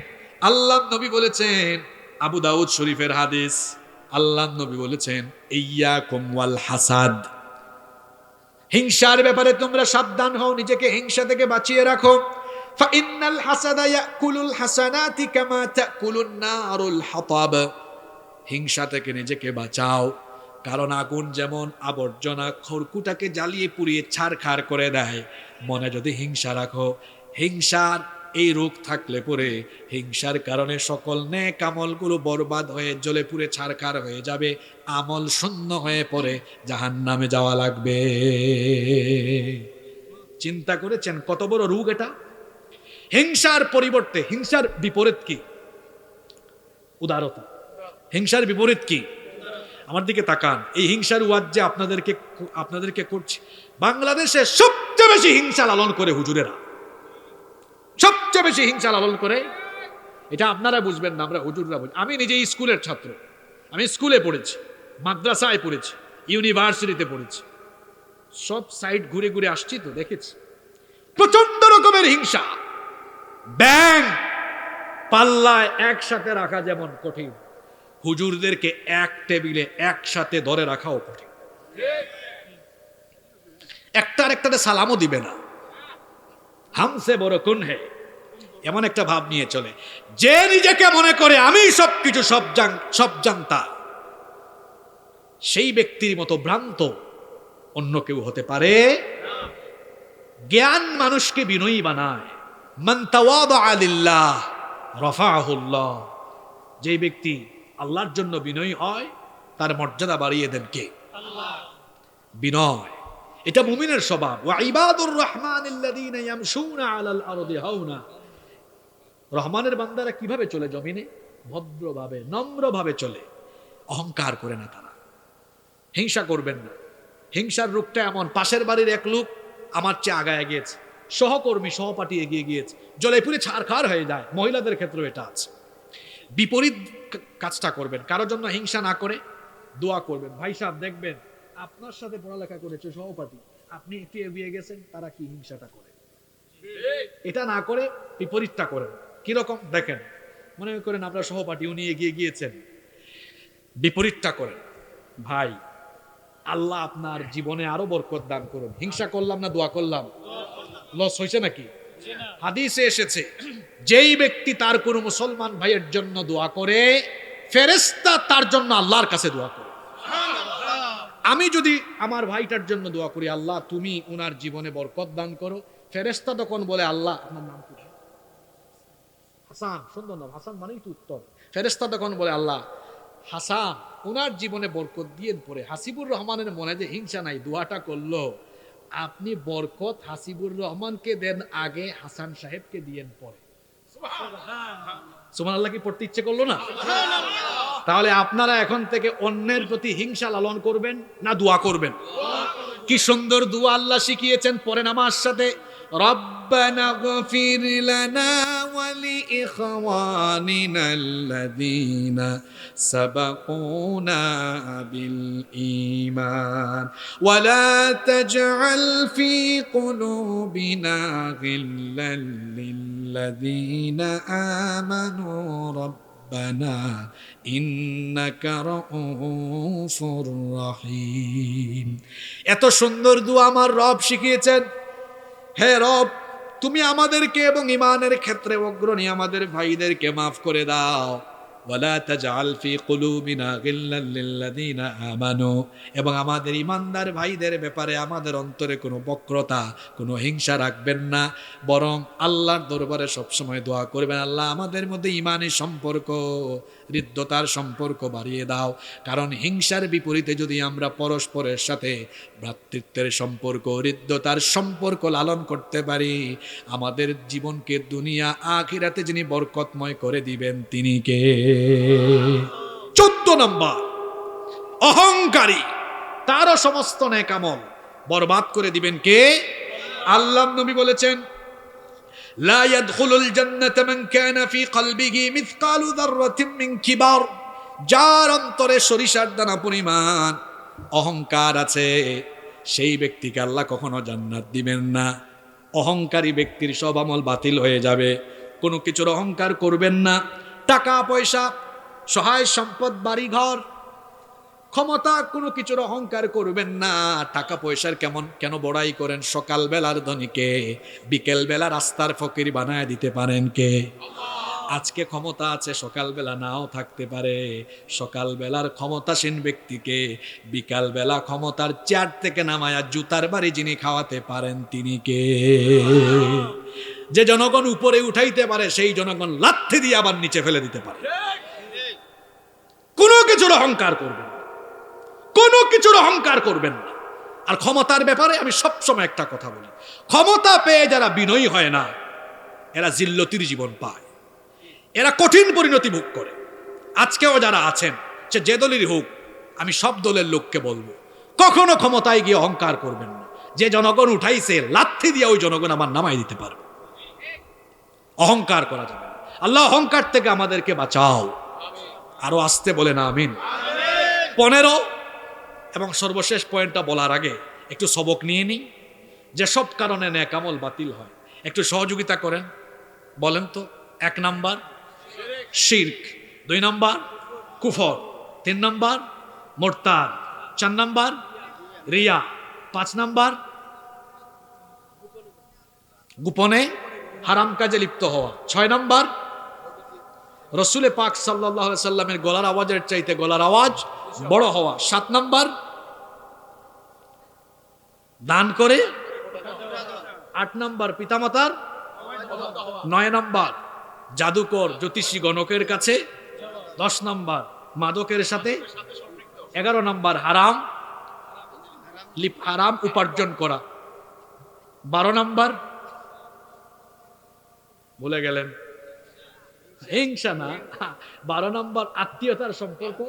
আল্লাহর নবী বলেছেন, আবু দাউদ শরীফের হাদিস, আল্লাহর নবী বলেছেন, ইয়াকুম ওয়াল হাসাদ, হিংসার ব্যাপারে তোমরা সাবধান হও, নিজেকে হিংসা থেকে বাঁচিয়ে রাখো। ফাইন্নাল হাসাদা ইয়াকুলুল হাসানাতি কামা তাকুলুন নারুল হাতাব। হিংসা থেকে নিজেকে বাঁচাও, কারণ আগুন যেমন আবর্জনা খড়কুটাকে জ্বালিয়ে পুড়িয়ে ছারখার করে দেয়, মনে যদি হিংসা রাখো, হিংসার এই রোগ থাকলে পরে হিংসার কারণে সকল নেক আমলগুলো বরবাদ হয়ে জ্বলে পুড়ে ছারখার হয়ে যাবে, আমল শূন্য হয়ে পড়ে জাহান্নামে যাওয়া লাগবে। চিন্তা করেছেন কত বড় রোগ এটা? হিংসার পরিবর্তে, হিংসার বিপরীত কি? উদারতা। হিংসার বিপরীত কি? আমার দিকে তাকান, এই হিংসার ওয়াজ যে আপনাদেরকে করছি, বাংলাদেশে সবচেয়ে বেশি হিংসা লালন করে হুজুরেরা, সবচেয়ে বেশি হিংসা লালন করে। এটা আপনারা বুঝবেন না, আমরা হুজুররা বুঝি। আমি নিজে স্কুলের ছাত্র, আমি স্কুলে পড়েছি, মাদ্রাসায় পড়েছি, ইউনিভার্সিটিতে পড়েছি, সব সাইড ঘুরে ঘুরে আসছি, তো দেখেছি প্রচন্ড রকমের হিংসা। ব্যাং পাল্লায় একসাথে রাখা যেমন কঠিন, হুজুরদেরকে এক টেবিলে একসাথে ধরে রাখাও কঠিন। একটার একটাতে সালামও দিবে না, হামসে বড় কোন হে, এমন একটা ভাব নিয়ে চলে। যে নিজেকে মনে করে আমি সবকিছু সব জানতা, সেই ব্যক্তির মতো ভ্রান্ত অন্য কেউ হতে পারে। জ্ঞান মানুষকে বিনয়ী বানায়। মান তাওয়াদা লিল্লাহ রাফাহুল্লাহ। যে ব্যক্তি আল্লাহর জন্য বিনয়ী হয়, তার মর্যাদা বাড়িয়ে দেন কে? আল্লাহ। বিনয় এটা মুমিনের স্বভাব। ওয়া ইবাদুর রহমানিল্লাযীনা ইয়ামশুনা আলাল আরদি হাওনা। রহমানের বান্দারা কিভাবে চলে জমিনে? ভদ্রভাবে, নম্রভাবে চলে, অহংকার করে না তারা। হিংসা করবেন না। হিংসার রূপটা এমন, পাশের বাড়ির এক লোক আমার চেয়ে আগায় গিয়েছে, সহকর্মী সহপাঠী এগিয়ে গিয়েছে, জলে পুরে ছারখার হয়ে যায়। মহিলাদের ক্ষেত্রে এটা আছে। বিপরীত কাজটা করবেন, কারোর জন্য হিংসা না করে দোয়া করবেন। ভাই সাহেব দেখবেন আপনার সাথে পড়ালেখা করেছে সহপাঠী, আপনি একটু এগিয়ে গেছেন, তারা কি হিংসাটা করে। এটা না করে বিপরীতটা করেন। কিরকম দেখেন, মনে করেন আপনার সহপাঠী উনি এগিয়ে গিয়েছেন, বিপরীতটা করেন, ভাই আল্লাহ আপনার জীবনে আরো বরকত দান করুন। হিংসা করলাম না দোয়া করলাম? লস হয়েছে নাকি? হাদিসে এসেছে, যেই ব্যক্তি তার কোনো মুসলমান ভাইয়ের জন্য দোয়া করে, ফেরেশতা তার জন্য আল্লাহর কাছে দোয়া করে। আমি যদি আমার ভাইটার জন্য দোয়া করি, আল্লাহ তুমি উনার জীবনে বরকত দান করো, ফেরেশতা তখন বলে, আল্লাহ আপনার নাম কি? হাসান। সুন্দর নাম, হাসান মানেই তো উত্তর। ফেরেশতা তখন বলে, আল্লাহ হাসান উনার জীবনে বরকত দিয়েন। পরে হাসিবুর রহমানের মনে যে হিংসা নাই, দোয়াটা করলো, আপনি বরকত হাসিবুর রহমানকে দেন আগে, হাসান সাহেবকে দিয়েন পরে। সুবহানাল্লাহ কি পড়তে ইচ্ছে করলো না? তাহলে আপনারা এখন থেকে অন্যের প্রতি হিংসা লালন করবেন না দোয়া করবেন? কি সুন্দর দোয়া আল্লাহ শিখিয়েছেন, পরে নামাজ সাথে, রব্বানা গফির লানা ওয়া লিইখওয়ানিনা আল্লাযীনা সাবাকুনা বিল ঈমান ওয়া লা তাজআল ফি কুলুবিনা গিল্লাল লিল্লাযীনা আমানু রব্বানা ইন্নাকা রাউফুর রহিম। এত সুন্দর দোয়া আমার রব শিখিয়েছেন। হে রব, তুমি আমাদেরকে এবং ঈমানের ক্ষেত্রে অগ্রণী আমাদের ভাইদেরকে মাফ করে দাও। ওয়ালা তাজআল ফি কুলুবিনা গিল্লাল লিল্লাযীনা আমানু, এবং আমাদের ঈমানদার ভাইদের ব্যাপারে আমাদের অন্তরে কোনো বক্রতা, কোনো হিংসা রাখবেন না, বরং আল্লাহর দরবারে সবসময় দোয়া করবেন, আল্লাহ আমাদের মধ্যে ঈমানের সম্পর্ক, হৃদ্যতার সম্পর্ক বাড়িয়ে দাও। কারণ হিংসার বিপরীতে যদি আমরা পরস্পরের সাথে ভ্রাতৃত্বের সম্পর্ক, হৃদ্যতার সম্পর্ক লালন করতে পারি, আমাদের জীবনকে দুনিয়া আখিরাতে যিনি বরকতময় করে দিবেন তিনি কে? 14 নম্বর, অহংকারী, তারও সমস্ত নেক আমল বরবাদ করে দিবেন কে? আল্লাহর নবী বলেছেন, লা ইয়াদখুলুল জান্নাতা মান কানা ফি কলবিহি মিসকালু যাররাতিন মিন কিবার। যার অন্তরে সরিষার দানা পরিমাণ অহংকার আছে, সেই ব্যক্তিকে আল্লাহ কখনো জান্নাত দিবেন না। অহংকারী ব্যক্তির সব আমল বাতিল হয়ে যাবে। কোনো কিছুর অহংকার করবেন না। টাকা পয়সা, সহায় সম্পদ, বাড়ি ঘর, ক্ষমতা কোনো কিছুর অহংকার করবেন না। টাকা পয়সার কেন বড়াই করেন? সকালবেলার ধনীকে বিকেলবেলা রাস্তার ফকির বানায় দিতে পারেন কে? আজকে ক্ষমতা আছে, সকালবেলা নাও থাকতে পারে। সকালবেলার ক্ষমতাসীন ব্যক্তিকে বিকালবেলা ক্ষমতার চেয়ার থেকে নামায়া জুতার বাড়ি যিনি খাওয়াতে পারেন তিনি কে? যে জনগণ উপরে উঠাইতে পারে সেই জনগণ লাথি দিয়ে আবার নিচে ফেলে দিতে পারে। কোনো কিছুর অহংকার করবেন না, কোনো কিছুর অহংকার করবেন না। আর ক্ষমতার ব্যাপারে আমি সবসময় একটা কথা বলি, ক্ষমতা পেয়ে যারা বিনয়ী হয় না এরা জিল্লতির জীবন পায়, এরা কঠিন পরিণতি ভোগ করে। আজকেও যারা আছেন সে যে দলেরই হোক, আমি সব দলের লোককে বলবো কখনো ক্ষমতায় গিয়ে অহংকার করবেন না। যে জনগণ উঠাইছে লাথি দিয়ে ওই জনগণ আমার নামাই দিতে পারবে। অহংকার করা যাবে না। আল্লাহ অহংকার থেকে আমাদেরকে বাঁচাও। আরো আসতে বলে না আমিন। 15 এবং সর্বশেষ পয়েন্টটা বলার আগে একটু সবক নিয়ে নিই। যেসব কারণে নেক আমল বাতিল হয় একটু সহযোগিতা করেন, বলেন তো। 1 নাম্বার শিরক, 2 নাম্বার কুফর, 3 নাম্বার মুরতাদ, 4 নাম্বার রিয়া, 5 নাম্বার গোপনে হারাম কাজে লিপ্ত হওয়া, 6 নাম্বার রসুলে পাক সাল্লাল্লাহু আলাইহি সাল্লামের গলার আওয়াজের চাইতে গলার আওয়াজ বড় হওয়া, 7 নাম্বার দান করে, 8 নাম্বার পিতামাতার, 9 নাম্বার জাদুকর জ্যোতিষী গণকের কাছে, 10 নাম্বার মাদকের সাথে, 11 নাম্বার হারাম উপার্জন করা, 12 নাম্বার ভুলে গেলেন হিংসা না, 12 নাম্বার আত্মীয়তার সম্পর্ক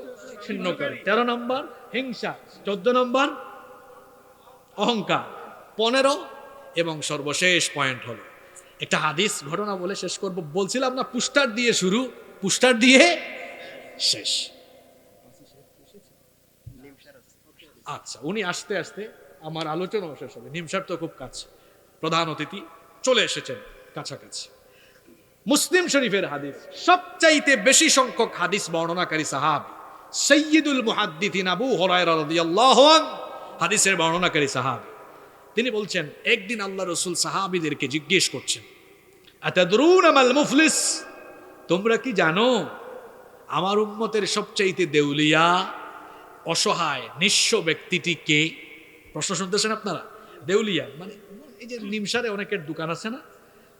ছিন্ন করে, 13 নাম্বার হিংসা, 14 নাম্বার অহংকার, 15 এবং সর্বশেষ পয়েন্ট হলো একটা হাদিস ঘটনা বলে শেষ করব। বলছিলাম না পুস্টার দিয়ে শুরু, পুস্টার দিয়ে শেষ। আচ্ছা, উনি আসতে আসতে আমার আলোচনাও শেষ হবে। নিমসার তো খুব কাছে, প্রধান অতিথি চলে এসেছেন কাছাকাছি। মুসলিম শরীফের হাদিস, সবচাইতে বেশি সংখ্যক হাদিস বর্ণনাকারী সাহাবী সাইয়্যিদুল মুহাদ্দিসিন আবু হুরায়রা রাদিয়াল্লাহু আনহু, হাদিসের বর্ণনাকারী সাহাবী। তিনি বলছেন একদিন আল্লাহ রাসূল সাহাবীদেরকে জিজ্ঞেস করছেন, আতাদরুনা মাল মুফলিস, তোমরা কি জানো আমার উম্মতের সবচাইতে দেউলিয়া অসহায় নিঃস্ব ব্যক্তিটি কে? প্রশ্ন শুনতেছেন আপনারা? দেউলিয়া মানে এই যে নিমসারে অনেকের দোকান আছে না,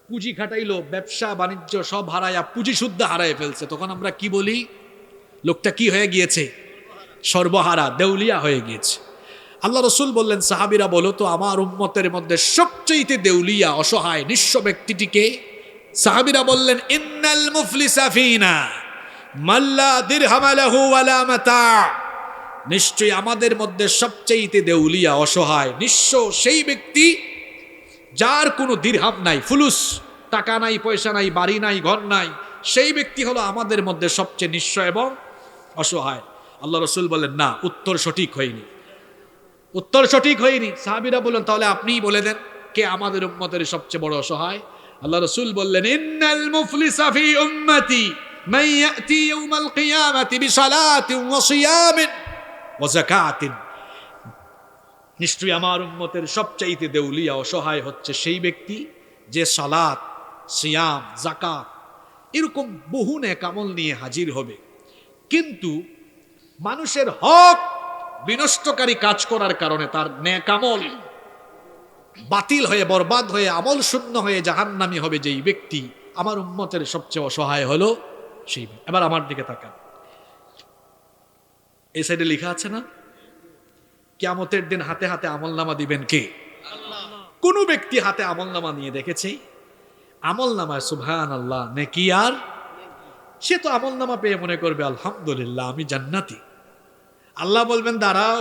পুঁজি খাটাইলো, ব্যবসা বাণিজ্য সব হারায়া পুঁজি শুদ্ধ হারায় ফেলছে, তখন আমরা কি বলি? লোকটা কি হয়ে গিয়েছে? সর্বহারা, দেউলিয়া হয়ে গিয়েছে। আল্লাহ রসুল বললেন, সাহাবীরা বলো তো আমার উম্মতের মধ্যে সবচেয়ে দেউলিয়া অসহায় নিঃস্ব ব্যক্তিটিকে? সাহাবীরা বললেন, ইন্নাল মুফলিসা ফিনা মাল্লা দিরহাম লাহু ওয়ালা মাতা, নিশ্চয়ই আমাদের মধ্যে সবচেয়ে দেউলিয়া অসহায় নিঃস্ব সেই ব্যক্তি যার কোনো দিরহাম নাই, ফুলুস টাকা নাই, পয়সা নাই, বাড়ি নাই, ঘর নাই, সেই ব্যক্তি হলো আমাদের মধ্যে সবচেয়ে নিঃস্ব এবং অসহায়। আল্লাহ রসুল বললেন, না, উত্তর সঠিক হয়নি, উত্তর সঠিক হয়নি। সাহাবীরা বললেন, তাহলে আপনিই বলে দেন কে আমাদের উম্মতের সবচেয়ে বড় অসহায়? আল্লাহ রসুল বললেন, ইন্নাল মুফলিসা ফি উম্মতি মান ইয়াতি ইয়াউমাল কিয়ামাতি বিসালাতিন ওয়া সিয়ামিন ওয়া যাকাতিন, নিশ্চয়ই আমার উম্মতের সবচাইতে দেউলিয়া অসহায় হচ্ছে সেই ব্যক্তি যে সালাত, সিয়াম, যাকাত এরকম বহু নেক আমল নিয়ে হাজির হবে, কিন্তু মানুষের হক বিনষ্টকারী কাজ করার কারণে তার নেক আমল বাতিল হয়ে বরবাদ হয়ে আমল শূন্য হয়ে জাহান্নামী হবে যেই ব্যক্তি, আমার উম্মতের সবচেয়ে অসহায় হলো সেই ব্যক্তি। এবার আমার দিকে তাকান, এই সাইডে লেখা আছে না, কিয়ামতের দিন হাতে হাতে আমলনামা দিবেন কে? কোন ব্যক্তি হাতে আমলনামা নিয়ে দেখেছে? আমলনামায় সুবহানাল্লাহ নেকি, আর সে তো আমলনামা পেয়ে মনে করবে আলহামদুলিল্লাহ আমি জান্নাতি। আল্লাহ বলবেন, দাঁড়াও,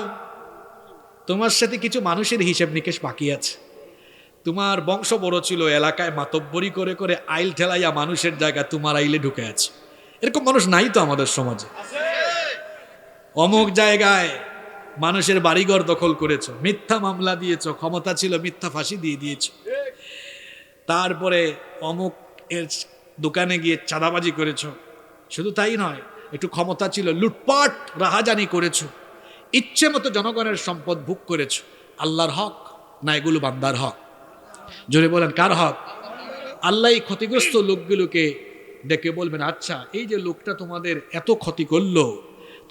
তোমার সাথে কিছু মানুষের হিসেব নিকেশ বাকি আছে। তোমার বংশ বড় ছিল, এলাকায় মাতব্বরি করে করে আইল ঠেলাইয়া মানুষের জায়গায় তোমার আইলে ঢুকে আছে। এরকম মানুষ নাই তো আমাদের সমাজে? অমুক জায়গায় মানুষের বাড়িঘর দখল করেছ, মিথ্যা মামলা দিয়েছ, ক্ষমতা ছিল মিথ্যা ফাঁসি দিয়ে দিয়েছ, তারপরে অমুক এর দোকানে গিয়ে চাঁদাবাজি করেছ, শুধু তাই নয়, একটু ক্ষমতা ছিল লুটপাট রাহাজানি করেছ, ইচ্ছে মতো জনগণের সম্পদ ভোগ করেছো, আল্লাহর হক না এগুলো বান্দার হক? জোরে বলেন কার হক? আল্লাহ এই ক্ষতিগ্রস্ত লোকগুলোকে ডেকে বলবেন, আচ্ছা এই যে লোকটা তোমাদের এত ক্ষতি করলো,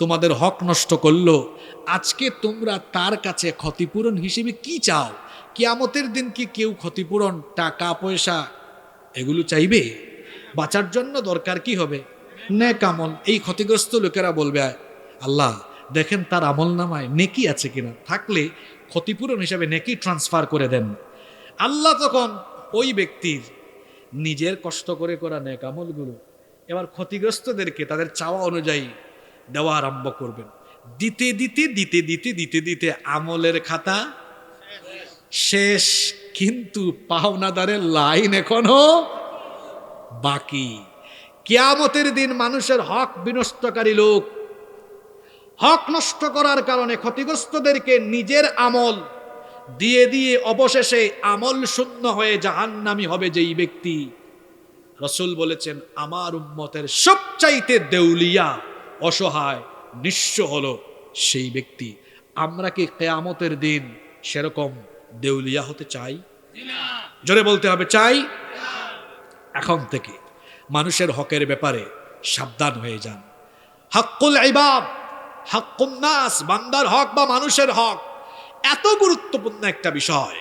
তোমাদের হক নষ্ট করলো, আজকে তোমরা তার কাছে ক্ষতিপূরণ হিসেবে কি চাও? কিয়ামতের দিন কি কেউ ক্ষতিপূরণ, টাকা পয়সা এগুলো চাইবে? বাঁচার জন্য দরকার কি হবে? নেক আমল। এই ক্ষতিগ্রস্ত লোকেরা বলবে, আল্লাহ দেখেন তার আমল নামায় নেকি আছে কিনা, থাকলে ক্ষতিপূরণ হিসাবে নেকি ট্রান্সফার করে দেন। আল্লাহ তখন ওই ব্যক্তির নিজের কষ্ট করে করা নেক আমলগুলো এবার ক্ষতিগ্রস্তদেরকে তাদের চাওয়া অনুযায়ী দেওয়া আরম্ভ করবেন। দিতে দিতে দিতে দিতে দিতে দিতে আমলের খাতা শেষ, কিন্তু পাওনাদারের লাইন এখনো বাকি। কিয়ামতের দিন মানুষের হক বিনষ্টকারী লোক, হক নষ্ট করার কারণে ক্ষতিগ্রস্তদেরকে নিজের আমল দিয়ে দিয়ে অবশেষে আমল শূন্য হয়ে জাহান্নামী হবে যেই ব্যক্তি, রাসূল বলেছেন আমার উম্মতের সবচাইতে দেউলিয়া, অসহায়, নিঃস্ব হলো সেই ব্যক্তি। আমরা কি কিয়ামতের দিন সেরকম দেউলিয়া হতে চাই? জোরে বলতে হবে চাই। এখন থেকে মানুষের হকের ব্যাপারে সাবধান হয়ে যান। হাক্কুল ইবাদ, হাক্কুন নাস, বান্দার হক বা মানুষের হক এত গুরুত্বপূর্ণ একটা বিষয়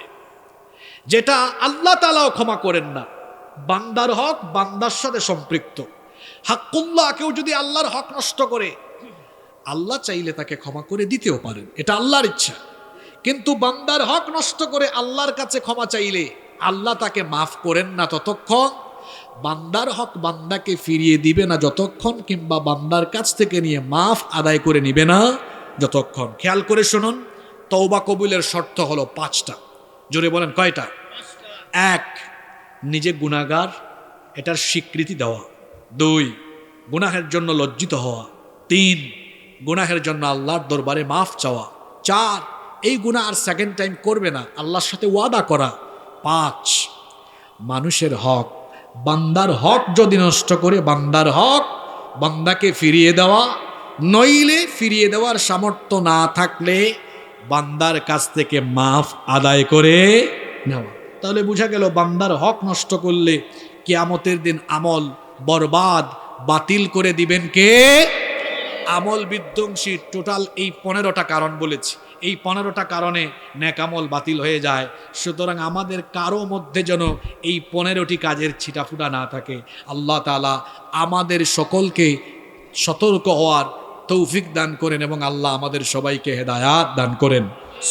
যেটা আল্লাহ তাআলাও ক্ষমা করেন না। বান্দার হক বান্দার সাথে সম্পৃক্ত। হাক্কুল্লাহ, কেউ যদি আল্লাহর হক নষ্ট করে, আল্লাহ চাইলে তাকে ক্ষমা করে দিতেও পারেন, এটা আল্লাহর ইচ্ছা। কিন্তু বান্দার হক নষ্ট করে আল্লাহর কাছে ক্ষমা চাইলে আল্লাহ তাকে মাফ করেন না ততক্ষণ, বান্দার হক বান্দাকে ফিরিয়ে দিবে না যতক্ষণ, কিংবা বান্দার কাছ থেকে নিয়ে মাফ আদায় করে নিবে না যতক্ষণ। খেয়াল করে শুনুন, তওবা কবুলের শর্ত হলো 5টা। জোরে বলেন কয়টা? 1, নিজে গুনাহগার এটার স্বীকৃতি দেওয়া। 2, গুনাহের জন্য লজ্জিত হওয়া। 3, গুনাহের জন্য আল্লাহর দরবারে মাফ চাওয়া। 4, এই গুনাহ আর সেকেন্ড টাইম করবে না, আল্লাহর সাথে ওয়াদা করা। 5, মানুষের হক, বান্দার হক যদি নষ্ট করে বান্দার হক বান্দাকে ফিরিয়ে দেওয়া, নইলে ফিরিয়ে দেওয়ার সামর্থ্য না থাকলে বান্দার কাছ থেকে মাফ আদায় করে নেওয়া। তাহলে বোঝা গেল বান্দার হক নষ্ট করলে কিয়ামতের দিন আমল বরবাদ, বাতিল করে দিবেন কে? আমল বিধ্বংসী। টোটাল এই 15টা কারণ বলেছি, এই 15টা কারণে নেক আমল বাতিল হয়ে যায়। সুতরাং আমাদের কারো মধ্যে যেন এই 15টি কাজের ছিটাফুটা না থাকে। আল্লাহ তাআলা আমাদের সকলকে সতর্ক হওয়ার তৌফিক দান করেন এবং আল্লাহ আমাদের সবাইকে হেদায়াত দান করেন।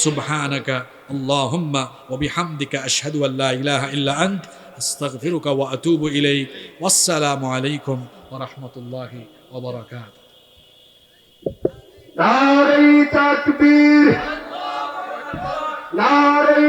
সুবহানাকা আল্লাহুম্মা ওয়া বিহামদিকা আশহাদু আল্লা ইলাহা ইল্লা আনত আস্তাগফিরুকা ওয়া আতুবু ইলাইক। ওয়াসসালামু আলাইকুম ওয়া রাহমাতুল্লাহি ওয়া বারাকাতুহু। নারে তাকবীর, নারে